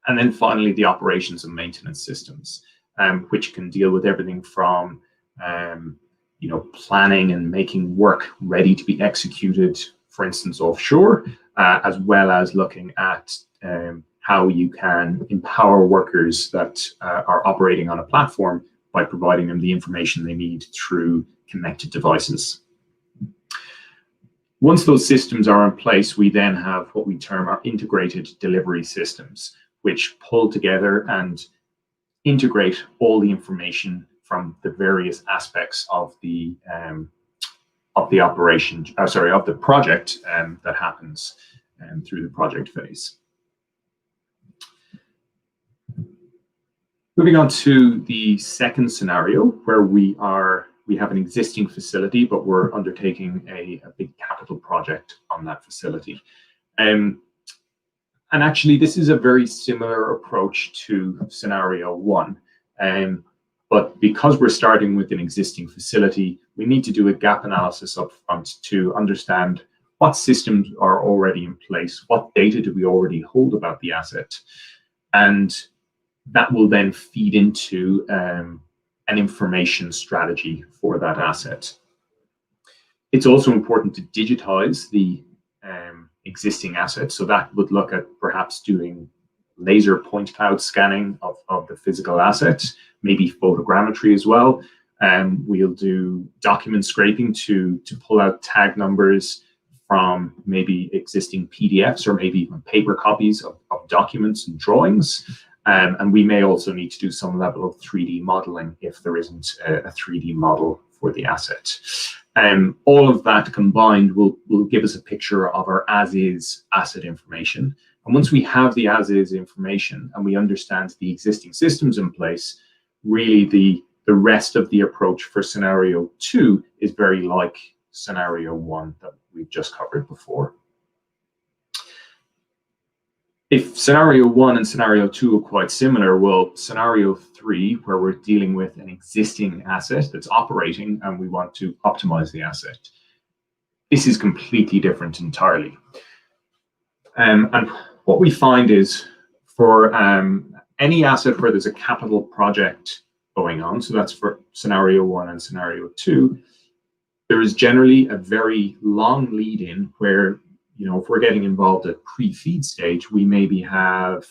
And then finally, the operations and maintenance systems, which can deal with everything from planning and making work ready to be executed, for instance, offshore, as well as looking at how you can empower workers that are operating on a platform by providing them the information they need through connected devices. Once those systems are in place, we then have what we term our integrated delivery systems, which pull together and integrate all the information from the various aspects of the operation, of the project that happens through the project phase. Moving on to the second scenario, where we have an existing facility, but we're undertaking a big capital project on that facility. And actually, this is a very similar approach to scenario one. But because we're starting with an existing facility, we need to do a gap analysis up front to understand what systems are already in place, what data do we already hold about the asset, and that will then feed into an information strategy for that asset. It's also important to digitize the existing assets, so that would look at perhaps doing laser point cloud scanning of the physical assets, maybe photogrammetry as well. We'll do document scraping to pull out tag numbers from maybe existing PDFs or maybe even paper copies of documents and drawings. And we may also need to do some level of 3D modeling if there isn't a 3D model for the asset. All of that combined will give us a picture of our as-is asset information. And once we have the as-is information and we understand the existing systems in place, really the rest of the approach for scenario two is very like scenario one that we've just covered before. If scenario one and scenario two are quite similar, well, scenario three, where we're dealing with an existing asset that's operating and we want to optimize the asset, this is completely different entirely. And what we find is for any asset where there's a capital project going on, so that's for scenario one and scenario two, there is generally a very long lead in where, if we're getting involved at pre-feed stage, we maybe have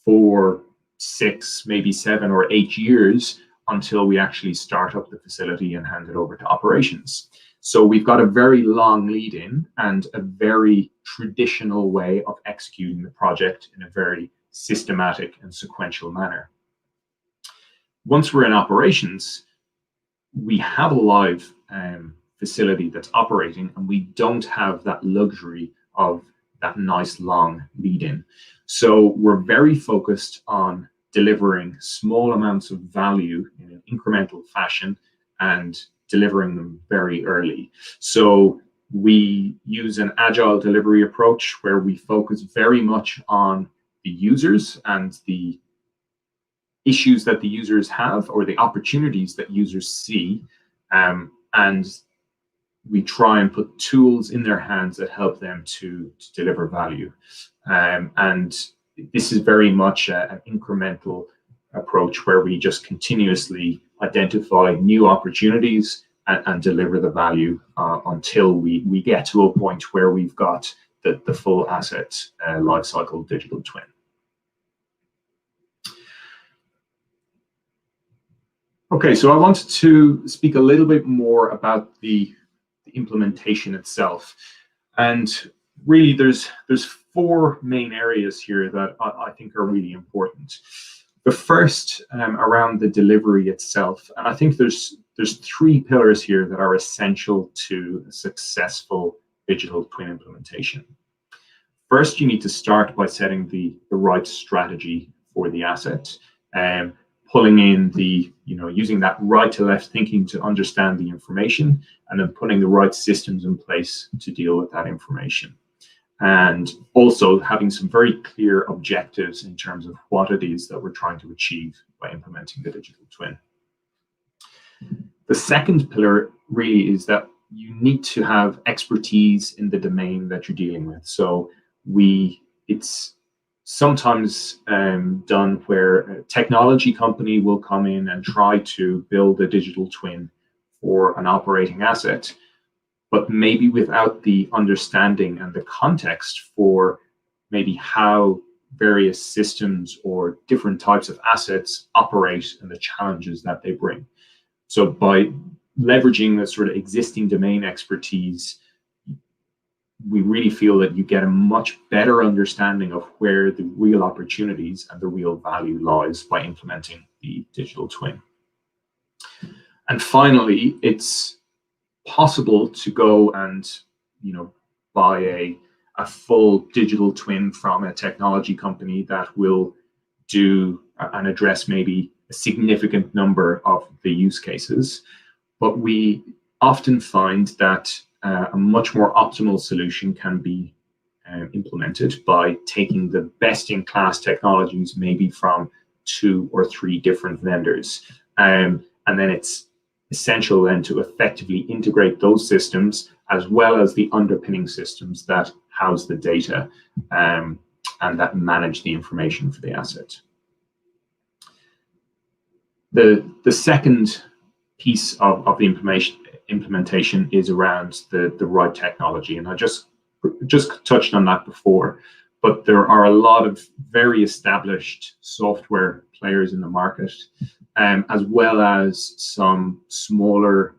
4, 6, maybe 7 or 8 years until we actually start up the facility and hand it over to operations. So we've got a very long lead in and a very traditional way of executing the project in a very systematic and sequential manner. Once we're in operations, we have a live facility that's operating, and we don't have that luxury of that nice long lead in. So we're very focused on delivering small amounts of value in an incremental fashion and delivering them very early. So we use an agile delivery approach where we focus very much on the users and the issues that the users have or the opportunities that users see, and we try and put tools in their hands that help them to deliver value. And this is very much an incremental approach where we just continuously identify new opportunities and deliver the value until we get to a point where we've got the full asset lifecycle digital twin. Okay, so I wanted to speak a little bit more about the implementation itself. And really there's 4 main areas here that I think are really important. The first around the delivery itself, and I think there's 3 pillars here that are essential to a successful digital twin implementation. First, you need to start by setting the right strategy for the asset, pulling in using that right to left thinking to understand the information, and then putting the right systems in place to deal with that information. And also having some very clear objectives in terms of what it is that we're trying to achieve by implementing the digital twin. The second pillar really is that you need to have expertise in the domain that you're dealing with. So it's sometimes done where a technology company will come in and try to build a digital twin for an operating asset, but maybe without the understanding and the context for maybe how various systems or different types of assets operate and the challenges that they bring. So by leveraging the sort of existing domain expertise, we really feel that you get a much better understanding of where the real opportunities and the real value lies by implementing the digital twin. And finally, it's possible to go and, you know, buy a full digital twin from a technology company that will do and address maybe a significant number of the use cases. But we often find that a much more optimal solution can be implemented by taking the best-in-class technologies, maybe from 2 or 3 different vendors. And then it's essential then to effectively integrate those systems as well as the underpinning systems that house the data and that manage the information for the asset. The second piece of the implementation is around the right technology, and I just touched on that before, but there are a lot of very established software players in the market, as well as some smaller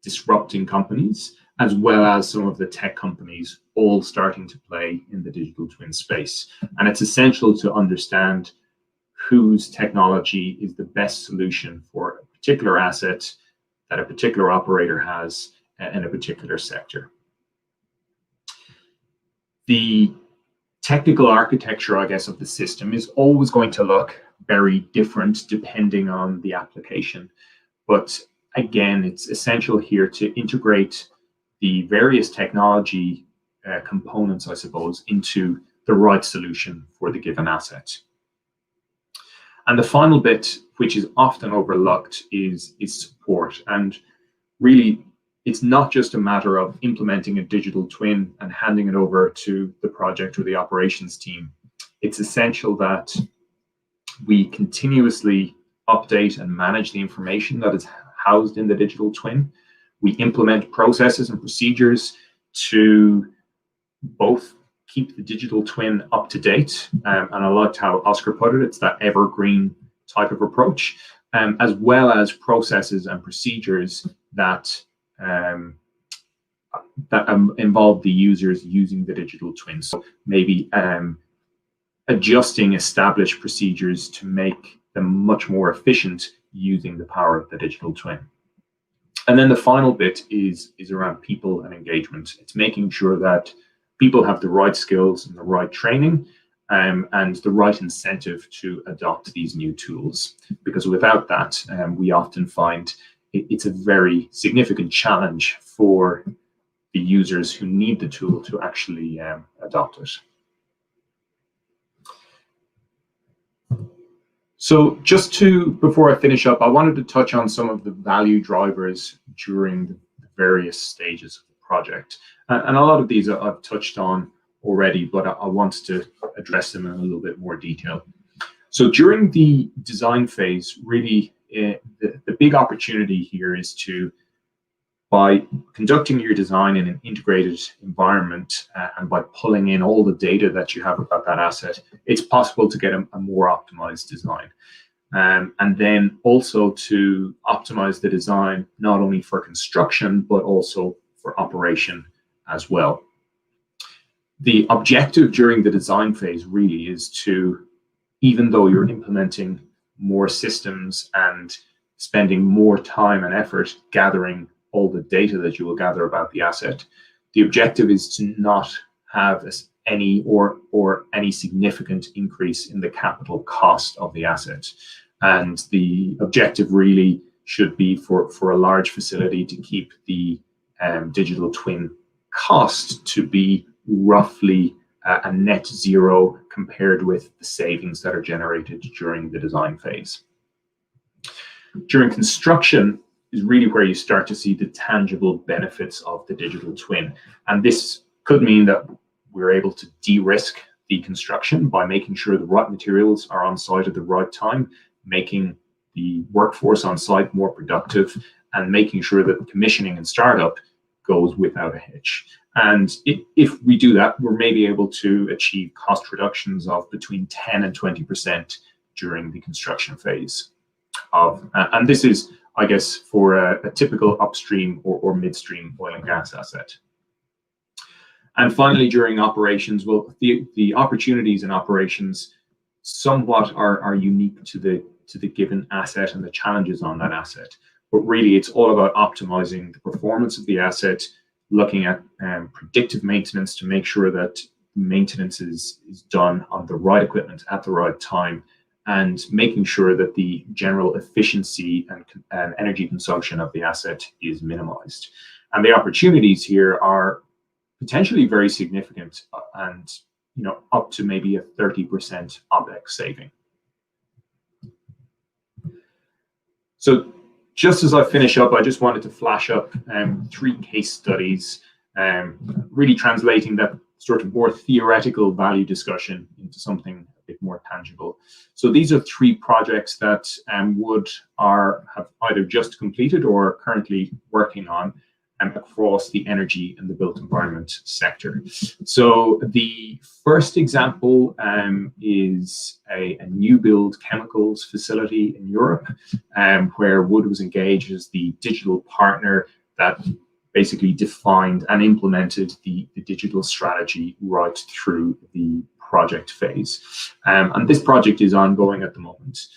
disrupting companies, as well as some of the tech companies all starting to play in the digital twin space. And it's essential to understand whose technology is the best solution for a particular asset that a particular operator has in a particular sector. The technical architecture, I guess, of the system is always going to look very different depending on the application. But again, it's essential here to integrate the various technology components, I suppose, into the right solution for the given asset. And the final bit, which is often overlooked, is support. And really, it's not just a matter of implementing a digital twin and handing it over to the project or the operations team. It's essential that we continuously update and manage the information that is housed in the digital twin. We implement processes and procedures to both keep the digital twin up to date, and I liked how Oscar put it, it's that evergreen type of approach, as well as processes and procedures that involve the users using the digital twin. So maybe adjusting established procedures to make them much more efficient using the power of the digital twin. And then the final bit is around people and engagement. It's making sure that people have the right skills and the right training and the right incentive to adopt these new tools. Because without that, we often find it's a very significant challenge for the users who need the tool to actually adopt it. So just before I finish up, I wanted to touch on some of the value drivers during the various stages of the project. And a lot of these I've touched on already, but I want to address them in a little bit more detail. So during the design phase, really, the big opportunity here is to, by conducting your design in an integrated environment and by pulling in all the data that you have about that asset, it's possible to get a more optimized design. And then also to optimize the design, not only for construction, but also for operation as well. The objective during the design phase really is to, even though you're implementing more systems and spending more time and effort gathering all the data that you will gather about the asset, the objective is to not have any significant increase in the capital cost of the asset. And the objective really should be for a large facility to keep the digital twin cost to be roughly a net zero compared with the savings that are generated during the design phase. During construction is really where you start to see the tangible benefits of the digital twin. And this could mean that we're able to de-risk the construction by making sure the right materials are on site at the right time, making the workforce on site more productive, and making sure that commissioning and startup goes without a hitch. And if we do that, we're maybe able to achieve cost reductions of between 10 and 20% during the construction phase. And this is, I guess, for a typical upstream or midstream oil and gas asset. And finally, during operations, well, the opportunities in operations somewhat are unique to the given asset and the challenges on that asset. But really, it's all about optimizing the performance of the asset, looking at predictive maintenance to make sure that maintenance is done on the right equipment at the right time, and making sure that the general efficiency and energy consumption of the asset is minimized. And the opportunities here are potentially very significant, and up to maybe a 30% OPEX saving. So just as I finish up, I just wanted to flash up 3 case studies, really translating that sort of more theoretical value discussion into something a bit more tangible. So these are 3 projects that have either just completed or are currently working on across the energy and the built environment sector. So the first example is a new build chemicals facility in Europe, where Wood was engaged as the digital partner that basically defined and implemented the digital strategy right through the project phase. And this project is ongoing at the moment.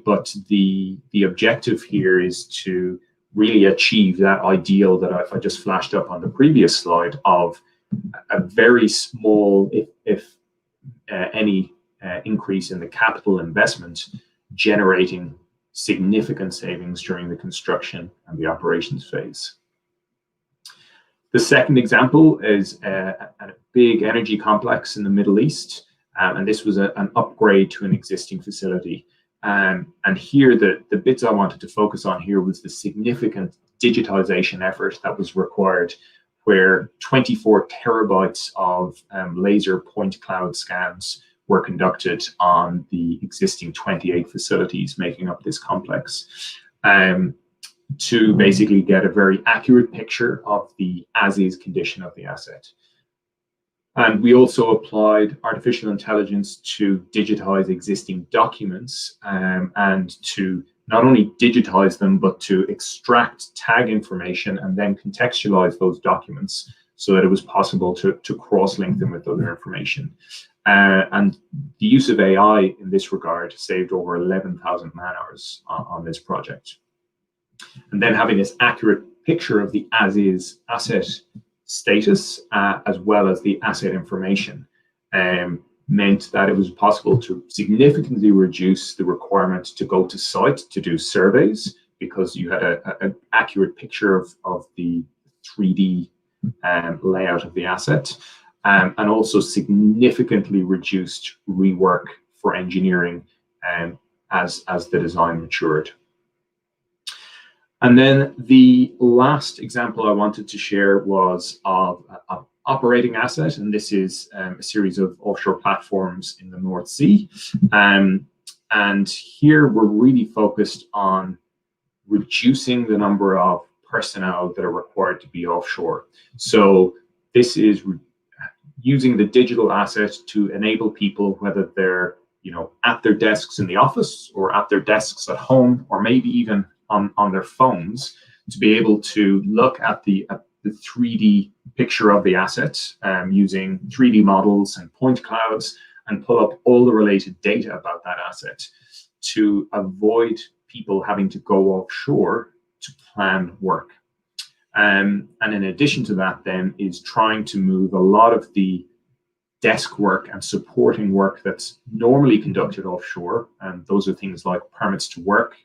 But the objective here is to really achieve that ideal that I just flashed up on the previous slide of a very small, if any, increase in the capital investment, generating significant savings during the construction and the operations phase. The second example is a big energy complex in the Middle East, and this was an upgrade to an existing facility. And here, the bits I wanted to focus on here was the significant digitization effort that was required, where 24 terabytes of laser point cloud scans were conducted on the existing 28 facilities making up this complex, to basically get a very accurate picture of the as-is condition of the asset. And we also applied artificial intelligence to digitize existing documents, and to not only digitize them, but to extract tag information and then contextualize those documents so that it was possible to cross-link them with other information. And the use of AI in this regard saved over 11,000 man-hours on this project. And then having this accurate picture of the as-is asset status, as well as the asset information, meant that it was possible to significantly reduce the requirement to go to site to do surveys, because you had an accurate picture of the 3D layout of the asset, and also significantly reduced rework for engineering as the design matured. And then the last example I wanted to share was of an operating asset, and this is a series of offshore platforms in the North Sea. And here we're really focused on reducing the number of personnel that are required to be offshore. So this is using the digital asset to enable people, whether they're at their desks in the office or at their desks at home, or maybe even on their phones, to be able to look at the 3D picture of the asset, using 3D models and point clouds, and pull up all the related data about that asset, to avoid people having to go offshore to plan work. And in addition to that, then, is trying to move a lot of the desk work and supporting work that's normally conducted offshore, and those are things like permits to work,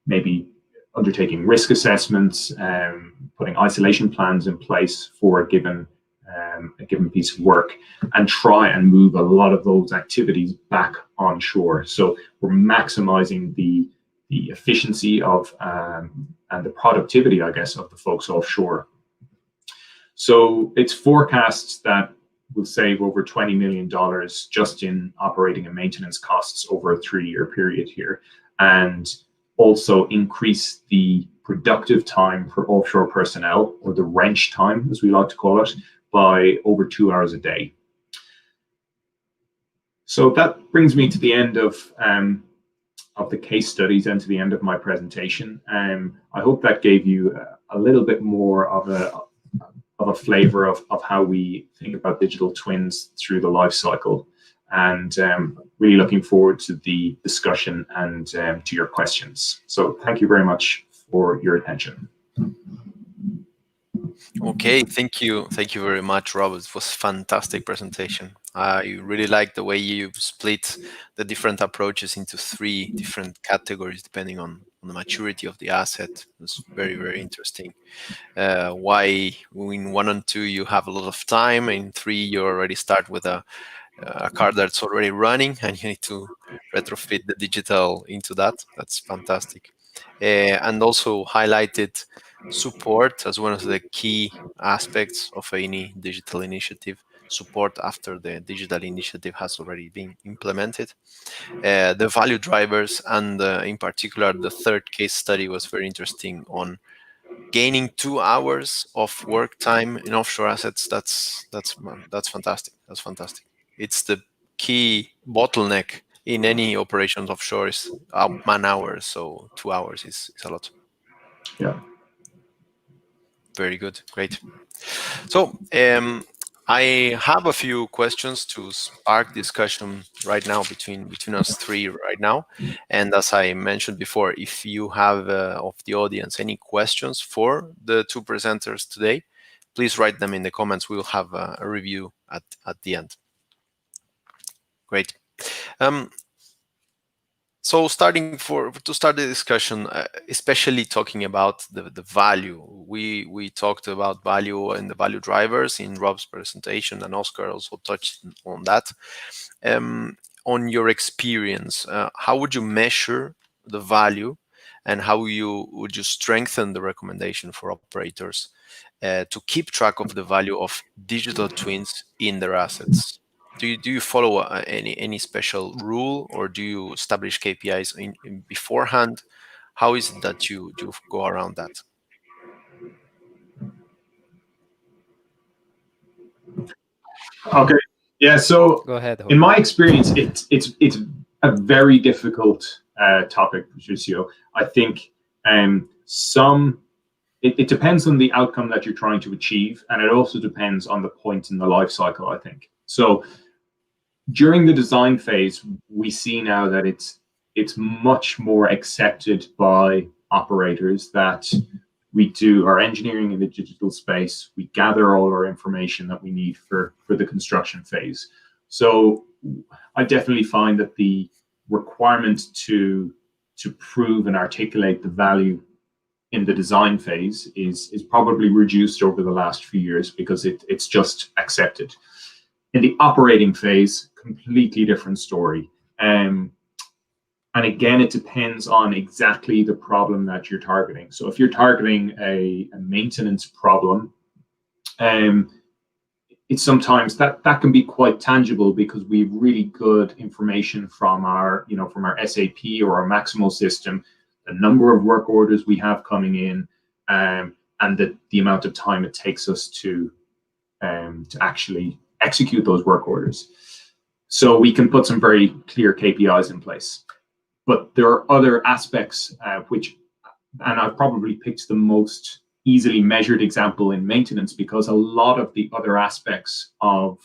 maybe undertaking risk assessments, putting isolation plans in place for a given piece of work, and try and move a lot of those activities back onshore. So we're maximizing the efficiency of and the productivity, I guess, of the folks offshore. So it's forecast that will save over $20 million just in operating and maintenance costs over a 3-year period here, and also increase the productive time for offshore personnel, or the wrench time, as we like to call it, by over 2 hours a day. So that brings me to the end of the case studies and to the end of my presentation. I hope that gave you a little bit more of a flavor of how we think about digital twins through the life cycle, and really looking forward to the discussion and to your questions. So thank you very much for your attention. Okay, thank you very much, Robert. It was a fantastic presentation. I really like the way you split the different approaches into 3 different categories depending on the maturity of the asset. It's very, very interesting. Why in 1 and 2 you have a lot of time, in 3 you already start with a car that's already running and you need to retrofit the digital into that. That's fantastic. And also highlighted support as one of the key aspects of any digital initiative, support after the digital initiative has already been implemented. The value drivers, and in particular, the 3rd case study was very interesting on gaining 2 hours of work time in offshore assets. That's fantastic. That's fantastic. It's the key bottleneck in any operations offshore is man hours. So 2 hours is a lot. Yeah. Very good. Great. So I have a few questions to spark discussion right now between us 3 right now. And as I mentioned before, if you have of the audience any questions for the 2 presenters today, please write them in the comments. We will have a review at the end. Great. So to start the discussion, especially talking about the value, we talked about value and the value drivers in Rob's presentation, and Oscar also touched on that. On your experience, how would you measure the value, and how would you strengthen the recommendation for operators to keep track of the value of digital twins in their assets? Do you follow any special rule, or do you establish KPIs in beforehand? How is it that you go around that? Okay. Yeah. So Go ahead. in my experience, it's a very difficult topic, Patricio. I think it depends on the outcome that you're trying to achieve, and it also depends on the point in the life cycle, I think. So during the design phase, we see now that it's much more accepted by operators that we do our engineering in the digital space. We gather all our information that we need for the construction phase. So I definitely find that the requirement to prove and articulate the value in the design phase is probably reduced over the last few years, because it's just accepted. In the operating phase, completely different story. And again, it depends on exactly the problem that you're targeting. So if you're targeting a maintenance problem, it's sometimes that can be quite tangible, because we have really good information from our SAP or our Maximal system, the number of work orders we have coming in, and the amount of time it takes us to actually execute those work orders. So we can put some very clear KPIs in place. But there are other aspects and I've probably picked the most easily measured example in maintenance, because a lot of the other aspects of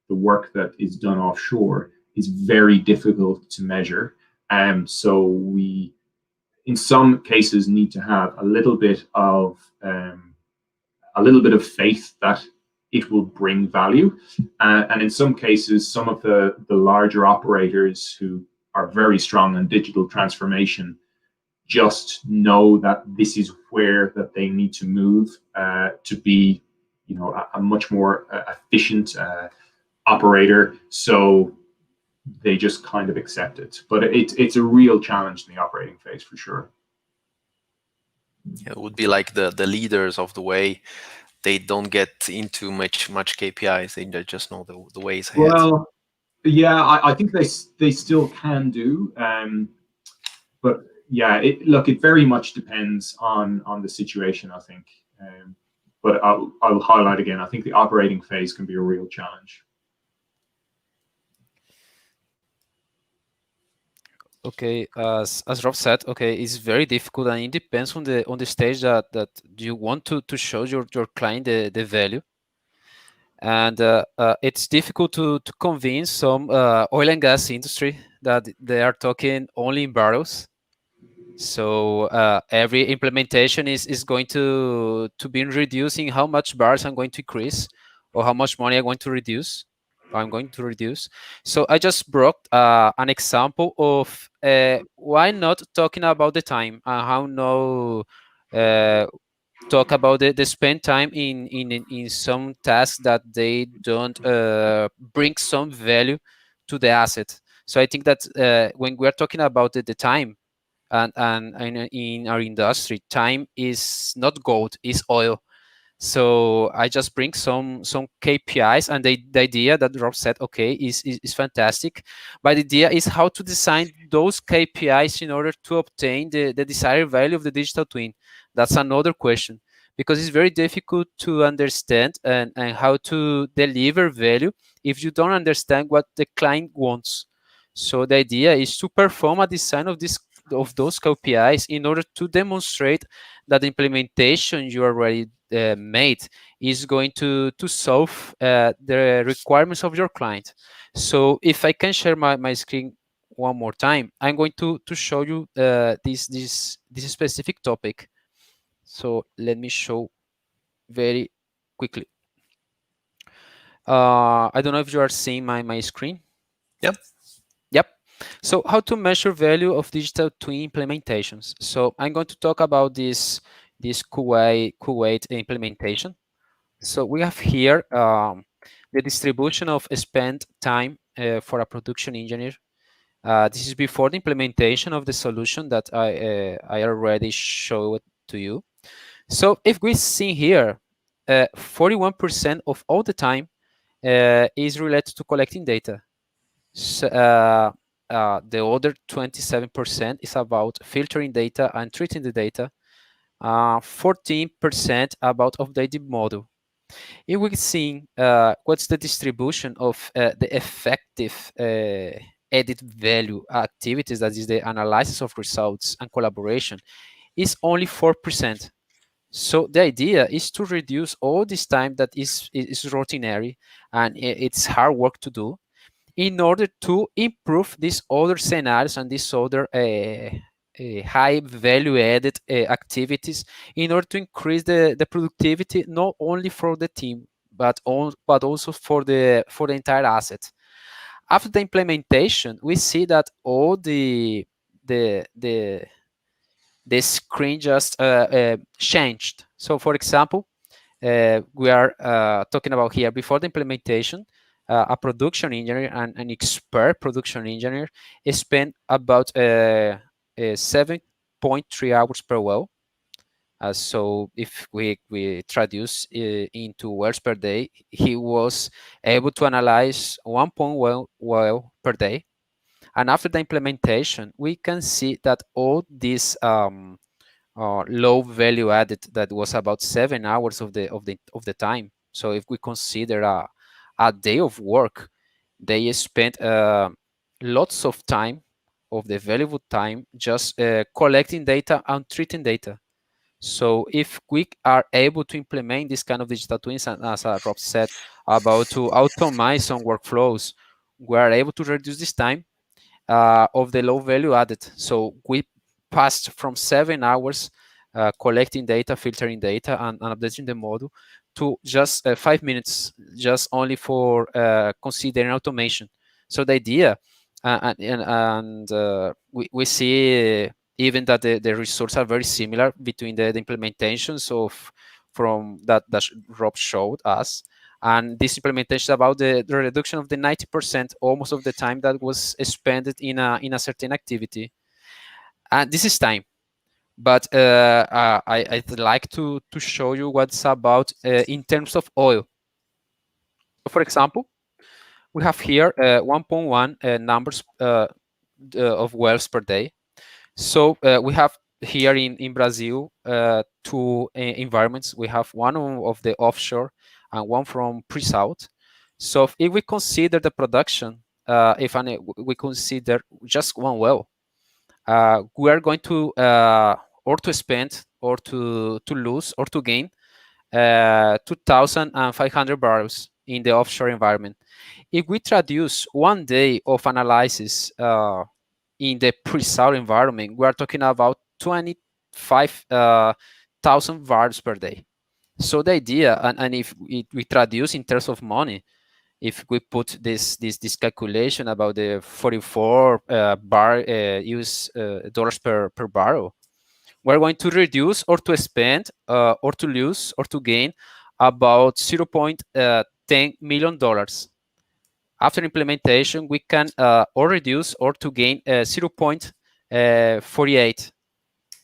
the work that is done offshore is very difficult to measure. So we, in some cases, need to have a little bit of faith that it will bring value. And in some cases, some of the larger operators who are very strong in digital transformation just know that this is where that they need to move to be, a much more efficient operator. So they just kind of accept it. But it's a real challenge in the operating phase, for sure. It would be like the leaders of the way. they don't get into much KPIs. They just know the ways ahead. Well, yeah, I think they still can do, but yeah, look, it very much depends on the situation, I think. But I'll highlight again, I think the operating phase can be a real challenge. Okay, as Rob said, okay, it's very difficult, and it depends on the stage that you want to show your client the value. And it's difficult to convince some oil and gas industry that they are talking only in barrels. So every implementation is going to be reducing how much barrels I'm going to increase, or how much money I'm going to reduce. So I just brought an example of why not talking about the time and how no talk about the spend time in some tasks that they don't bring some value to the asset. So I think that when we're talking about the time, and in our industry, time is not gold, it's oil. So I just bring some KPIs, and the idea that Rob said, okay, is fantastic. But the idea is how to design those KPIs in order to obtain the desired value of the digital twin. That's another question, because it's very difficult to understand and how to deliver value if you don't understand what the client wants. So the idea is to perform a design of those KPIs in order to demonstrate that the implementation you already made is going to solve the requirements of your client. So if I can share my screen one more time, I'm going to show you this specific topic. So let me show very quickly. I don't know if you are seeing my screen. Yep. So how to measure value of digital twin implementations. So I'm going to talk about this Kuwait implementation. So we have here the distribution of spent time for a production engineer. This is before the implementation of the solution that I already showed to you. So if we see here, 41% of all the time is related to collecting data. So, the other 27% is about filtering data and treating the data. 14% about updating model. If we see what's the distribution of the effective added value activities, that is the analysis of results and collaboration, is only 4%. So the idea is to reduce all this time that is routinary and it's hard work to do, in order to improve these other scenarios and these other high value added activities, in order to increase the productivity, not only for the team, but also for the entire asset. After the implementation, we see that all the screen just changed. So for example, we are talking about here before the implementation, a production engineer and an expert production engineer spent about 7.3 hours per well. So if we traduce into wells per day, he was able to analyze 1.1 well per day. And after the implementation, we can see that all these low value added, that was about 7 hours of the time. So if we consider a day of work, they spent lots of time, of the valuable time, just collecting data and treating data. So if we are able to implement this kind of digital twins, and as Rob said, about to automate some workflows, we are able to reduce this time of the low value added. So we passed from 7 hours collecting data, filtering data, and updating the model, to just 5 minutes, just only for considering automation. So the idea, we see even that the results are very similar between the implementations from that Rob showed us. And this implementation about the reduction of the 90% almost of the time that was spent in a certain activity. And this is time. But I'd like to show you what's about in terms of oil. For example, we have here 1.1 numbers of wells per day. So we have here in Brazil two environments. We have one of the offshore and one from pre-salt. So if we consider the production, if we consider just one well, we are going to or to spend or to lose or to gain 2,500 barrels in the offshore environment. If we traduce 1 day of analysis in the pre-salt environment, we are talking about 25,000 barrels per day. So the idea, and if we traduce in terms of money, if we put this calculation about the 44 US dollars per barrel, we're going to reduce or to spend or to lose or to gain about $0.10 million. After implementation, we can or reduce or to gain 0.48.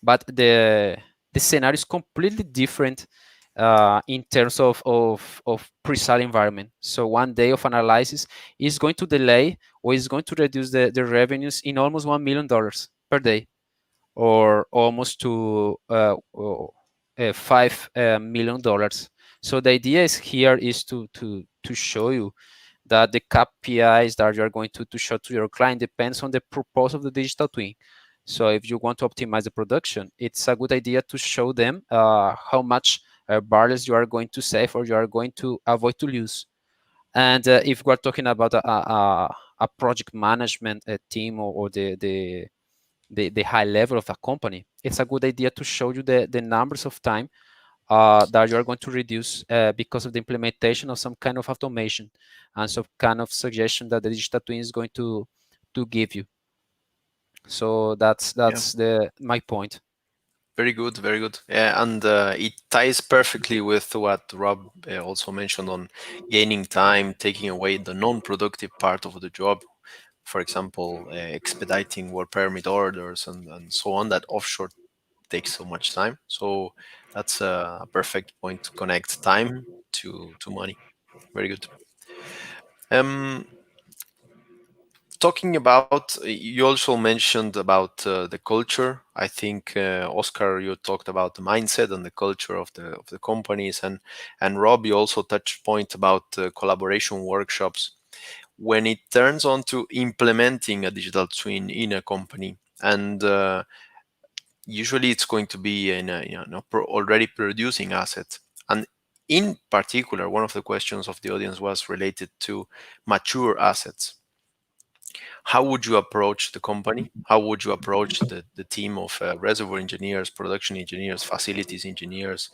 But the scenario is completely different in terms of pre-salt environment. So 1 day of analysis is going to delay or is going to reduce the revenues in almost $1 million per day, or almost to $5 million. So the idea is here is to show you that the KPIs that you're going to show to your client depends on the purpose of the digital twin. So if you want to optimize the production, it's a good idea to show them how much barrels you are going to save or you are going to avoid to lose. And if we're talking about a project management team or the high level of a company, it's a good idea to show you the numbers of time that you are going to reduce because of the implementation of some kind of automation and some kind of suggestion that the digital twin is going to give you. So that's my point. Very good, very good. Yeah, and it ties perfectly with what Rob also mentioned on gaining time, taking away the non-productive part of the job. For example, expediting work permit orders and so on, that offshore takes so much time. So that's a perfect point to connect time to money. Very good. Talking about, you also mentioned about the culture. I think Oscar, you talked about the mindset and the culture of the companies, and Rob, you also touched point about collaboration workshops. When it turns on to implementing a digital twin in a company, and usually it's going to be in already producing asset. And in particular, one of the questions of the audience was related to mature assets. How would you approach the company? How would you approach the team of reservoir engineers, production engineers, facilities engineers,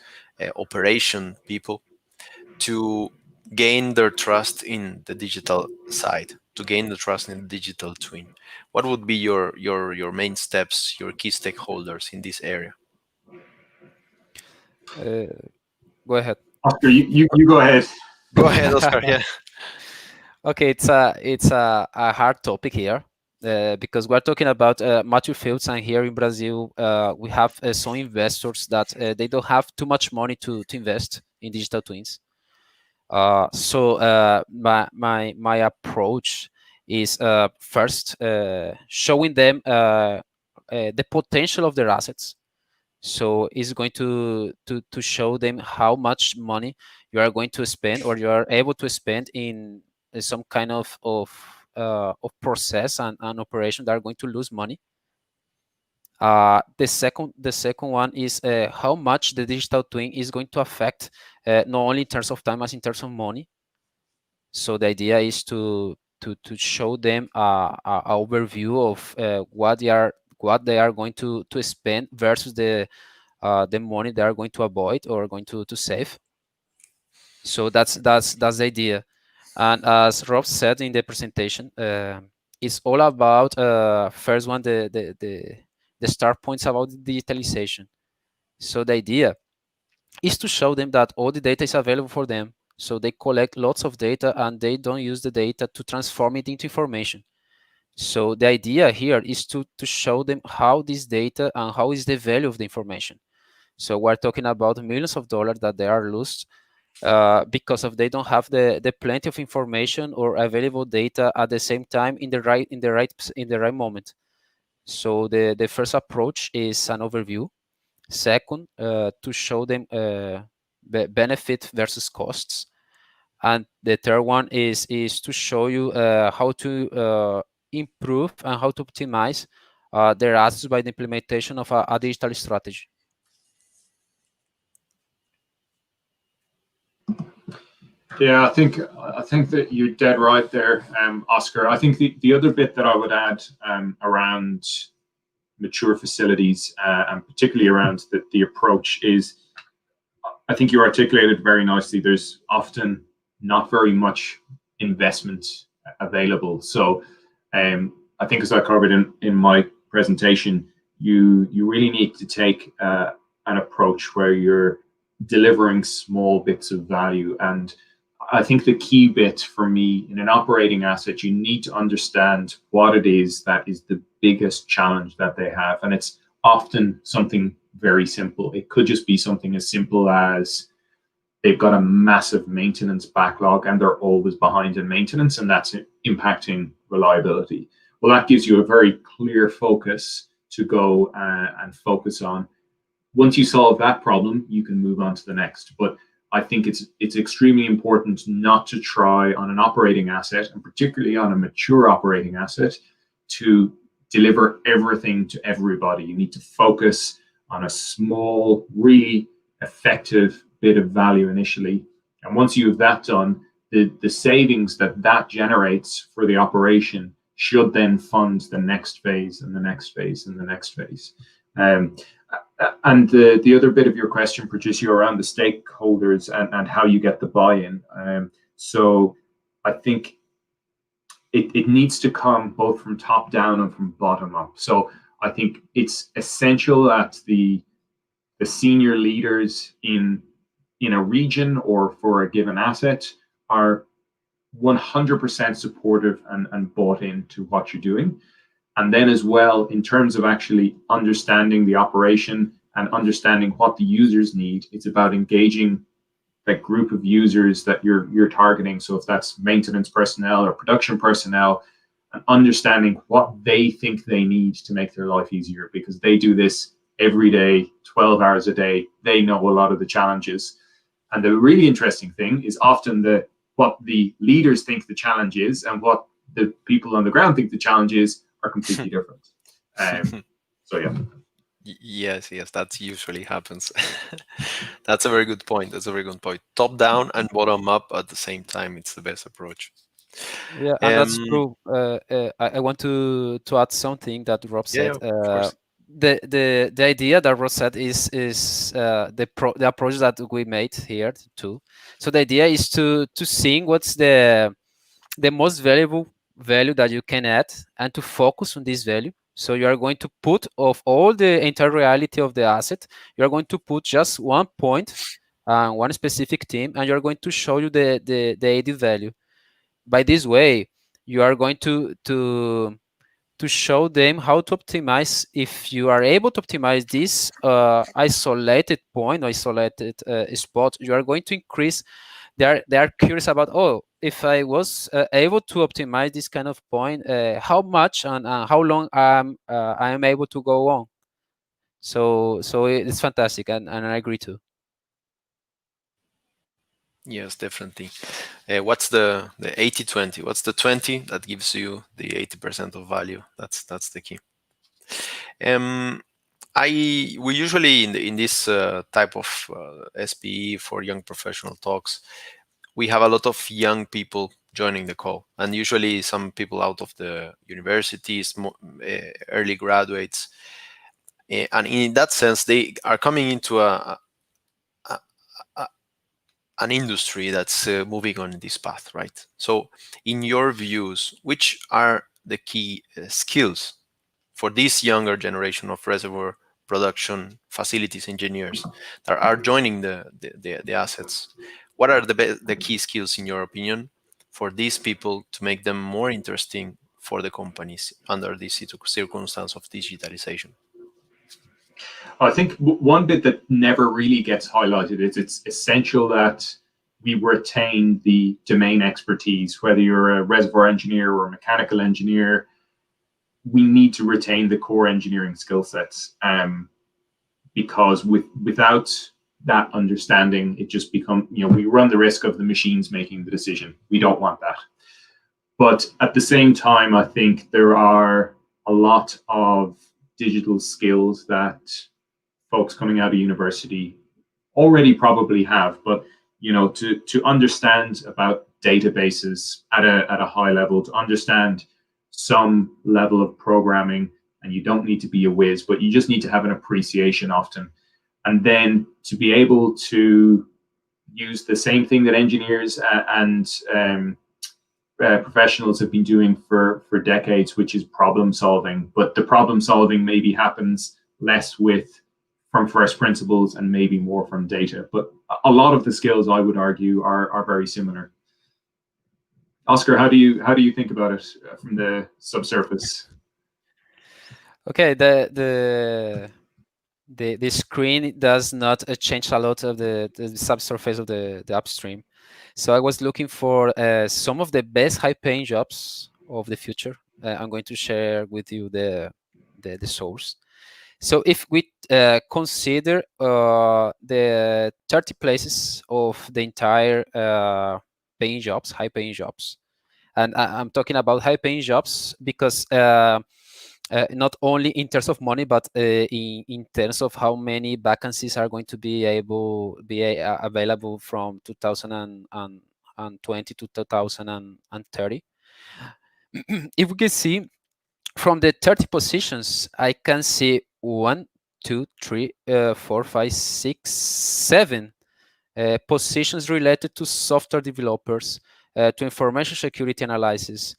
operation people to gain their trust in the digital side, to gain the trust in the digital twin? What would be your main steps, your key stakeholders in this area? Go ahead. Oscar, you go ahead. Go ahead, Oscar. Yeah. Okay, it's a hard topic here because we're talking about mature fields, and here in Brazil we have some investors that they don't have too much money to invest in digital twins. So my approach is first showing them the potential of their assets. So it's going to show them how much money you are going to spend or you are able to spend in some kind of process and operation that are going to lose money. The second one is how much the digital twin is going to affect not only in terms of time as in terms of money. So the idea is to show them a overview of what they are going to spend versus the money they are going to avoid or going to save. So that's the idea. And as Rob said in the presentation, it's all about first one the start points about digitalization. So the idea is to show them that all the data is available for them. So they collect lots of data and they don't use the data to transform it into information. So the idea here is to show them how this data and how is the value of the information. So we're talking about millions of dollars that they are lost because of they don't have the plenty of information or available data at the same time in the right moment. So the first approach is an overview. Second, to show them benefit versus costs. And the third one is to show you how to improve and how to optimize their assets by the implementation of a digital strategy. Yeah, I think that you're dead right there, Oscar. I think the other bit that I would add around mature facilities and particularly around the approach is, I think you articulated very nicely. There's often not very much investment available. So I think, as I covered in my presentation, you really need to take an approach where you're delivering small bits of value. And I think the key bit for me in an operating asset, you need to understand what it is that is the biggest challenge that they have. And it's often something very simple. It could just be something as simple as they've got a massive maintenance backlog and they're always behind in maintenance, and that's impacting reliability. Well, that gives you a very clear focus to go and focus on. Once you solve that problem, you can move on to the next. But I think it's extremely important not to try on an operating asset, and particularly on a mature operating asset, to deliver everything to everybody. You need to focus on a small, really effective bit of value initially. And once you have that done, the savings that generates for the operation should then fund the next phase and the next phase and the next phase. And the other bit of your question, Patricio, around the stakeholders and how you get the buy-in. So I think it needs to come both from top down and from bottom up. So I think it's essential that the senior leaders in a region or for a given asset are 100% supportive and bought into what you're doing. And then as well, in terms of actually understanding the operation and understanding what the users need, it's about engaging that group of users that you're targeting. So if that's maintenance personnel or production personnel, and understanding what they think they need to make their life easier, because they do this every day, 12 hours a day. They know a lot of the challenges. And the really interesting thing is often what the leaders think the challenge is and what the people on the ground think the challenge is are completely different. So yeah. Yes, that usually happens. That's a very good point. Top down and bottom up at the same time. It's the best approach. Yeah, and that's true. I want to add something that Rob said. Yeah, of course. The idea that Rob said is the approach that we made here too. So the idea is to seeing what's the most valuable value that you can add and to focus on this value. So you are going to put of all the entire reality of the asset, you are going to put just one point, one specific team, and you are going to show you the added value. By this way, you are going to show them how to optimize. If you are able to optimize this isolated point, isolated spot, you are going to increase. They are curious about, oh, if I was able to optimize this kind of point, how much and how long I am able to go on. So it's fantastic, and I agree too. Yes, definitely. What's the 80-20? What's the 20 that gives you the 80% of value? That's the key. We usually in this type of SPE for young professional talks, we have a lot of young people joining the call, and usually some people out of the universities, early graduates, and in that sense, they are coming into an industry that's moving on this path, right? So, in your views, which are the key skills for this younger generation of reservoir production facilities engineers that are joining the assets? What are the key skills, in your opinion, for these people to make them more interesting for the companies under this circumstance of digitalization? I think one bit that never really gets highlighted is it's essential that we retain the domain expertise, whether you're a reservoir engineer or a mechanical engineer. We need to retain the core engineering skill sets, because without that understanding, it just becomes, we run the risk of the machines making the decision. We don't want that. But at the same time, I think there are a lot of digital skills that folks coming out of university already probably have, but to understand about databases at a high level, to understand some level of programming, and you don't need to be a whiz, but you just need to have an appreciation often. And then to be able to use the same thing that engineers and professionals have been doing for decades, which is problem solving. But the problem solving maybe happens less from first principles and maybe more from data. But a lot of the skills, I would argue, are very similar. Oscar, how do you think about it from the subsurface? Okay, the screen does not change a lot of the subsurface of the upstream. So I was looking for some of the best high-paying jobs of the future. I'm going to share with you the source. So if we consider the 30 places of the entire paying jobs, high-paying jobs, and I'm talking about high-paying jobs because not only in terms of money, but in terms of how many vacancies are going to be available from 2020 to 2030. If we can see from the 30 positions, I can see 1, 2, 3, 4, 5, 6, 7 positions related to software developers, to information security analysis,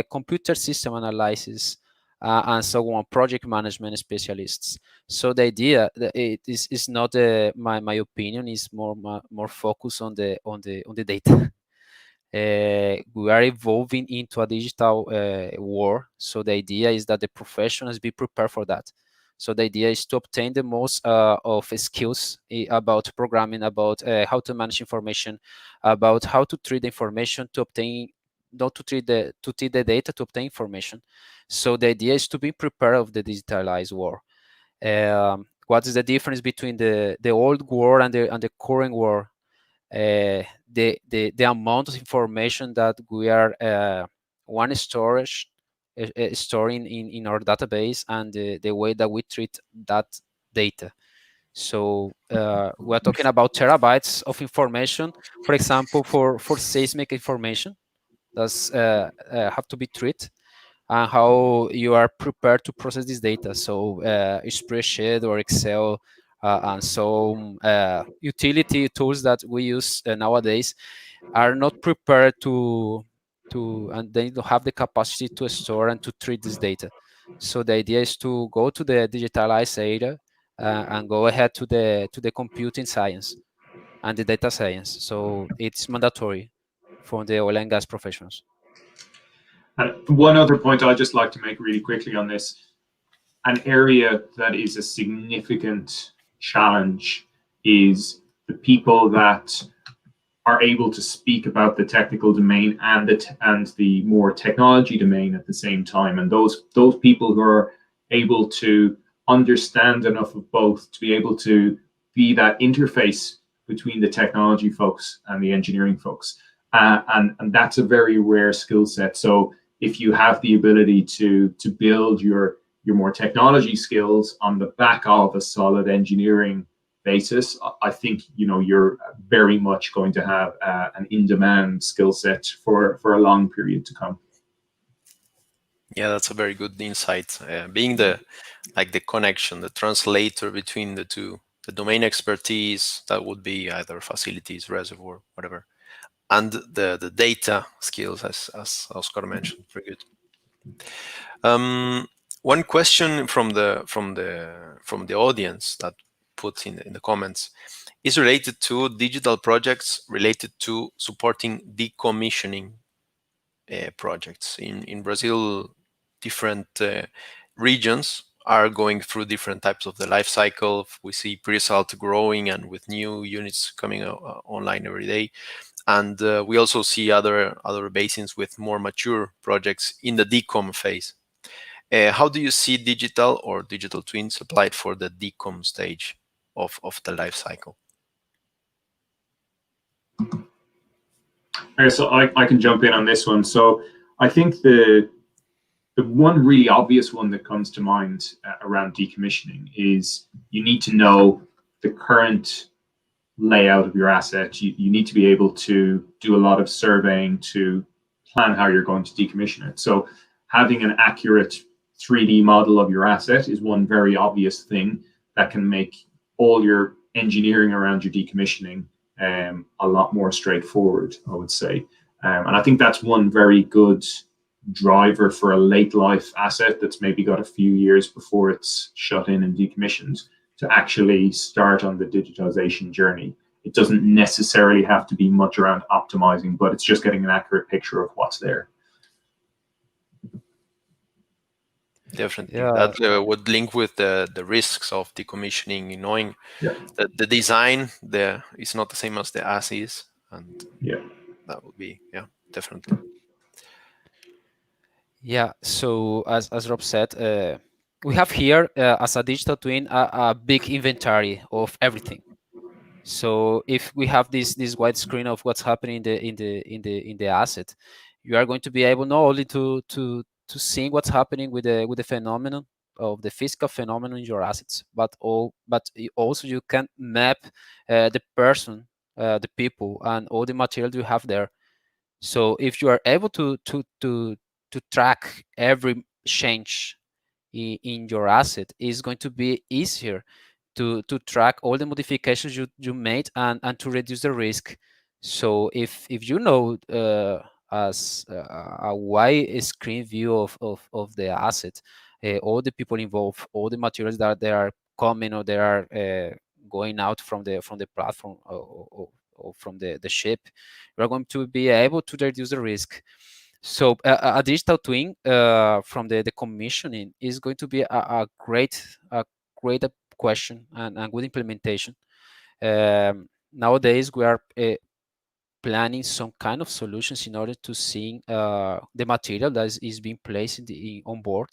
computer system analysis, and so on, project management specialists. So the idea it is not my opinion, is more focused on the data. We are evolving into a digital war. So the idea is that the professionals be prepared for that. So the idea is to obtain the most of skills about programming, about how to manage information, about how to treat the information to obtain, not to treat the data, to obtain information. So the idea is to be prepared of the digitalized war. What is the difference between the old war and the current war? The amount of information that we are storing in our database, and the way that we treat that data. So we're talking about terabytes of information, for example, for seismic information that's have to be treated, and how you are prepared to process this data. So spreadsheet or Excel, and so utility tools that we use nowadays are not prepared and they don't have the capacity to store and to treat this data. So the idea is to go to the digitalized area and go ahead to the computing science and the data science. So it's mandatory for the oil and gas professionals. And one other point I'd just like to make really quickly on this, an area that is a significant challenge is the people that are able to speak about the technical domain and the more technology domain at the same time. And those people who are able to understand enough of both to be able to be that interface between the technology folks and the engineering folks. And that's a very rare skill set. So if you have the ability to build your more technology skills on the back of a solid engineering basis, I think you're very much going to have an in-demand skill set for a long period to come. Yeah, that's a very good insight. Being the connection, the translator between the two, the domain expertise, that would be either facilities, reservoir, whatever, and the data skills, as Oscar mentioned. Very good. One question from the audience that put in the comments is related to digital projects related to supporting decommissioning. projects. In Brazil, different regions are going through different types of the life cycle. We see pre-salt growing and with new units coming online every day. And we also see other basins with more mature projects in the decom phase. How do you see digital or digital twins applied for the decom stage of the life cycle? So I can jump in on this one. So I think the one really obvious one that comes to mind around decommissioning is you need to know the current layout of your asset. You need to be able to do a lot of surveying to plan how you're going to decommission it. So having an accurate 3D model of your asset is one very obvious thing that can make all your engineering around your decommissioning a lot more straightforward, I would say. And I think that's one very good driver for a late life asset that's maybe got a few years before it's shut in and decommissioned to actually start on the digitalization journey. It doesn't necessarily have to be much around optimizing, but it's just getting an accurate picture of what's there. Definitely. That would link with the risks of decommissioning, knowing that the design there is not the same as the as is. And that would be, definitely. Yeah, so as Rob said, we have here as a digital twin a big inventory of everything. So if we have this wide screen of what's happening in the asset, you are going to be able not only to see what's happening with the phenomenon of the physical phenomenon in your assets, but also you can map the person, the people, and all the material you have there. So if you are able to track every change in your asset, it's going to be easier to track all the modifications you made and to reduce the risk. So if you know as a wide screen view of the asset, all the people involved, all the materials that they are coming or they are going out from the platform or from the ship, we are going to be able to reduce the risk. So a digital twin from the commissioning is going to be a great question and good implementation. Nowadays, we are planning some kind of solutions in order to see the material that is being placed on board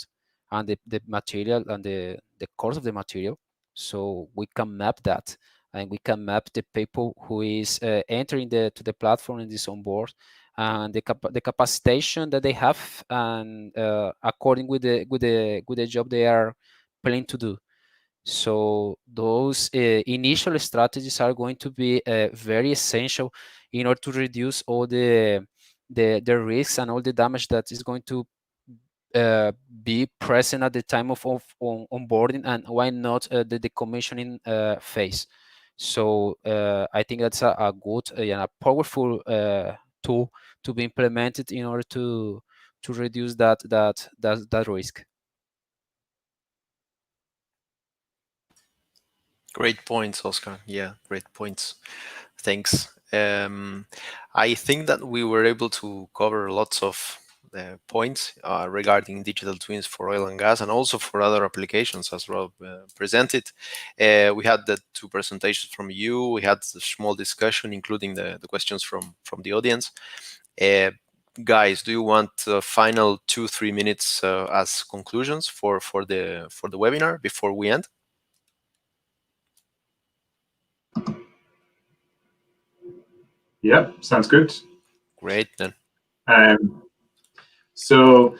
and the material and the course of the material. So we can map that, and we can map the people who is entering to the platform and is on board, and the capacitation that they have, and according with the job they are planning to do. So those initial strategies are going to be very essential in order to reduce all the risks and all the damage that is going to be present at the time of onboarding, and why not the decommissioning phase. So I think that's a good and a powerful tool to be implemented in order to reduce that risk. Great points, Oscar. Yeah, great points. Thanks. I think that we were able to cover lots of points regarding digital twins for oil and gas, and also for other applications, as Rob presented. We had the two presentations from you. We had a small discussion, including the questions from the audience. Guys, do you want final 2-3 minutes as conclusions for the webinar before we end? Yeah, sounds good. Great then. So,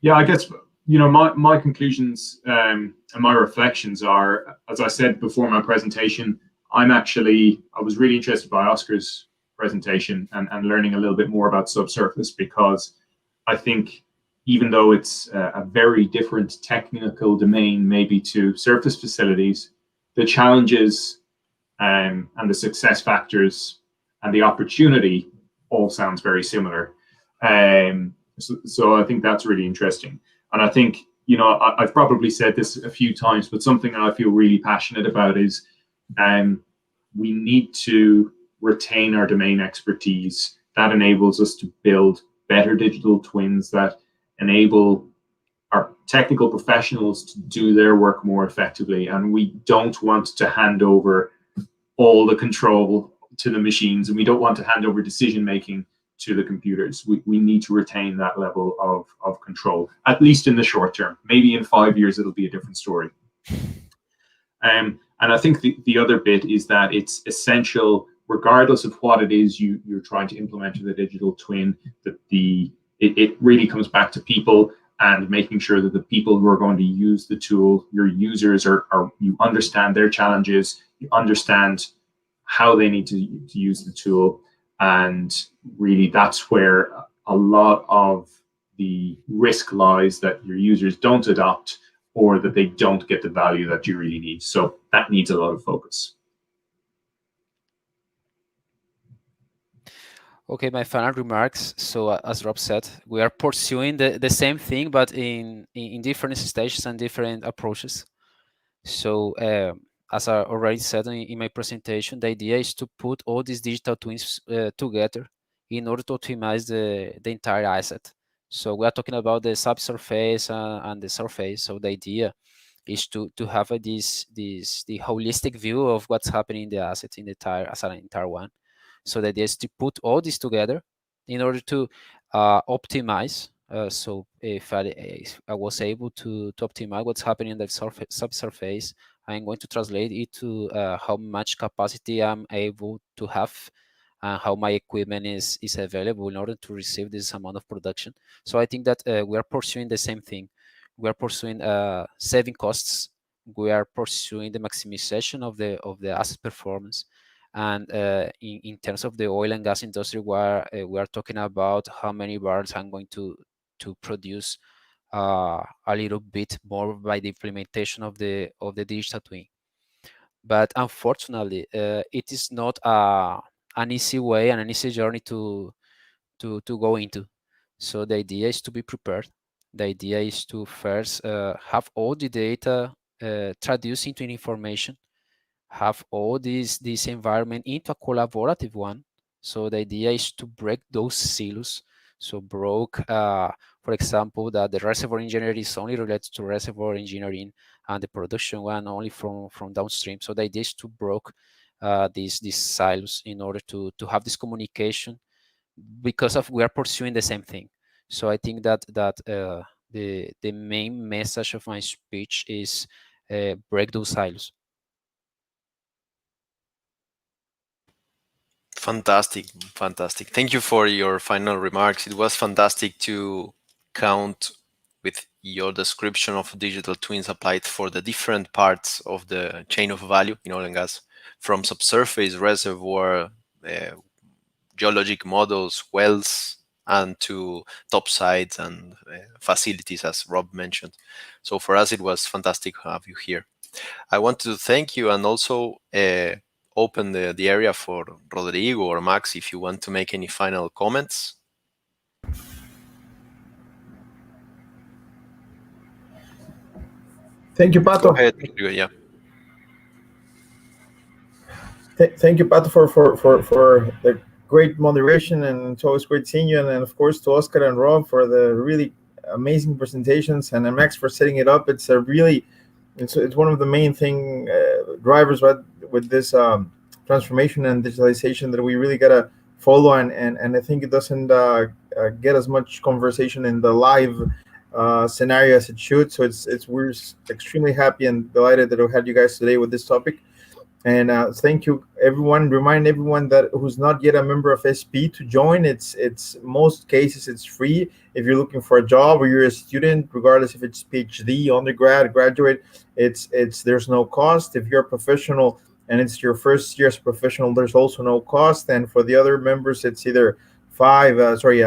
yeah, I guess, my conclusions and my reflections are, as I said before my presentation, I was really interested by Oscar's presentation and learning a little bit more about subsurface, because I think even though it's a very different technical domain maybe to surface facilities, the challenges and the success factors and the opportunity all sounds very similar. So I think that's really interesting. And I think, I've probably said this a few times, but something that I feel really passionate about is we need to retain our domain expertise. That enables us to build better digital twins that enable our technical professionals to do their work more effectively. And we don't want to hand over all the control to the machines, and we don't want to hand over decision making to the computers. We need to retain that level of control, at least in the short term. Maybe in 5 years it'll be a different story. And I think the other bit is that it's essential, regardless of what it is you're trying to implement in the digital twin, that it really comes back to people and making sure that the people who are going to use the tool, your users, are you understand their challenges, you understand how they need to use the tool. And really that's where a lot of the risk lies, that your users don't adopt or that they don't get the value that you really need. So that needs a lot of focus. Okay, my final remarks. So as Rob said, we are pursuing the same thing, but in different stages and different approaches. So as I already said in my presentation, the idea is to put all these digital twins together in order to optimize the entire asset. So we are talking about the subsurface and the surface. So the idea is to have the holistic view of what's happening in the asset in the entire as an entire one. So the idea is to put all this together in order to optimize. So if I was able to optimize what's happening in the subsurface, I'm going to translate it to how much capacity I'm able to have and how my equipment is available in order to receive this amount of production. So I think that we are pursuing the same thing. We are pursuing saving costs. We are pursuing the maximization of the asset performance. And in terms of the oil and gas industry, we are talking about how many barrels I'm going to produce a little bit more by the implementation of the digital twin. But unfortunately, it is not an easy way and an easy journey to go into. So the idea is to be prepared. The idea is to first have all the data traduced into information, have all this environment into a collaborative one. So the idea is to break those silos. So for example, that the reservoir engineering is only related to reservoir engineering and the production one only from downstream. So the idea is to break these silos in order to have this communication, because we are pursuing the same thing. So I think that the main message of my speech is break those silos. Fantastic. Thank you for your final remarks. It was fantastic to count with your description of digital twins applied for the different parts of the chain of value in oil and gas, from subsurface, reservoir, geologic models, wells, and to topsides and facilities, as Rob mentioned. So for us, it was fantastic to have you here. I want to thank you and also open the area for Rodrigo or Max if you want to make any final comments. Thank you, Pato. Go ahead, Rodrigo, yeah. Thank you, Pato, for the great moderation, and it's always great seeing you. And of course, to Oscar and Rob for the really amazing presentations, and Max for setting it up. It's it's one of the main drivers with this transformation and digitalization that we really gotta follow, and I think it doesn't get as much conversation in the live scenario as it should. So we're extremely happy and delighted that we had you guys today with this topic. And thank you, everyone. Remind everyone that who's not yet a member of SPE to join. It's most cases it's free. If you're looking for a job or you're a student, regardless if it's PhD, undergrad, graduate, there's no cost. If you're a professional and it's your first year as a professional, there's also no cost. And for the other members, it's either $10 or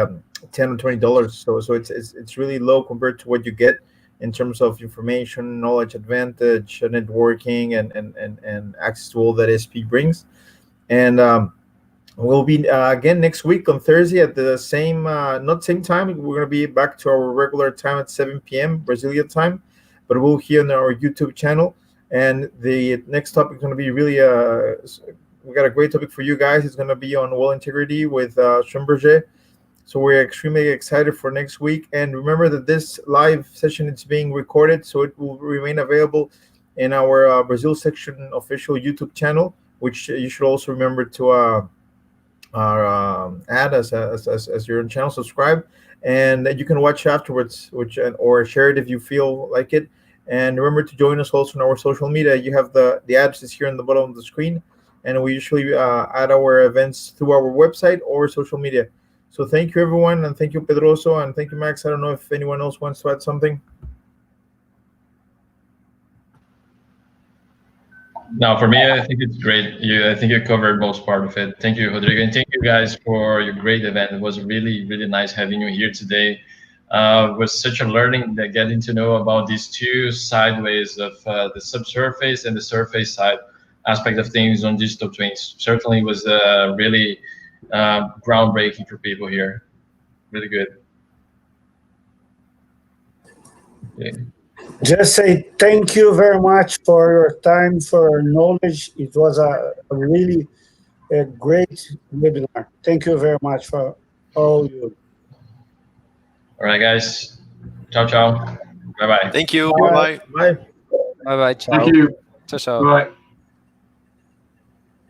$20. So it's really low compared to what you get in terms of information, knowledge advantage, networking, and access to all that SPE brings. And we'll be again next week on Thursday at the same, not same time. We're going to be back to our regular time at 7 p.m. Brazilian time, but we'll hear on our YouTube channel. And the next topic is going to be really, we got a great topic for you guys. It's going to be on well integrity with Schlumberger. So we're extremely excited for next week. And remember that this live session is being recorded, so it will remain available in our Brazil section official YouTube channel, which you should also remember to add as your channel, subscribe, and you can watch afterwards, or share it if you feel like it. And remember to join us also on our social media. You have the addresses here on the bottom of the screen, and we usually add our events through our website or social media. So thank you, everyone, and thank you, Pedroso, and thank you, Max. I don't know if anyone else wants to add something. No, for me, I think it's great. I think you covered most part of it. Thank you, Rodrigo, and thank you guys for your great event. It was really, really nice having you here today. It was such a learning, that getting to know about these two sideways of the subsurface and the surface side aspect of things on digital twins. Certainly was really groundbreaking for people here. Really good. Okay. Just say thank you very much for your time, for your knowledge. It was a really great webinar. Thank you very much for all you. All right, guys. Ciao, ciao. Bye-bye. Thank you. Bye. Bye-bye. Bye. Bye bye. Ciao. Thank you. Ciao, ciao. Bye.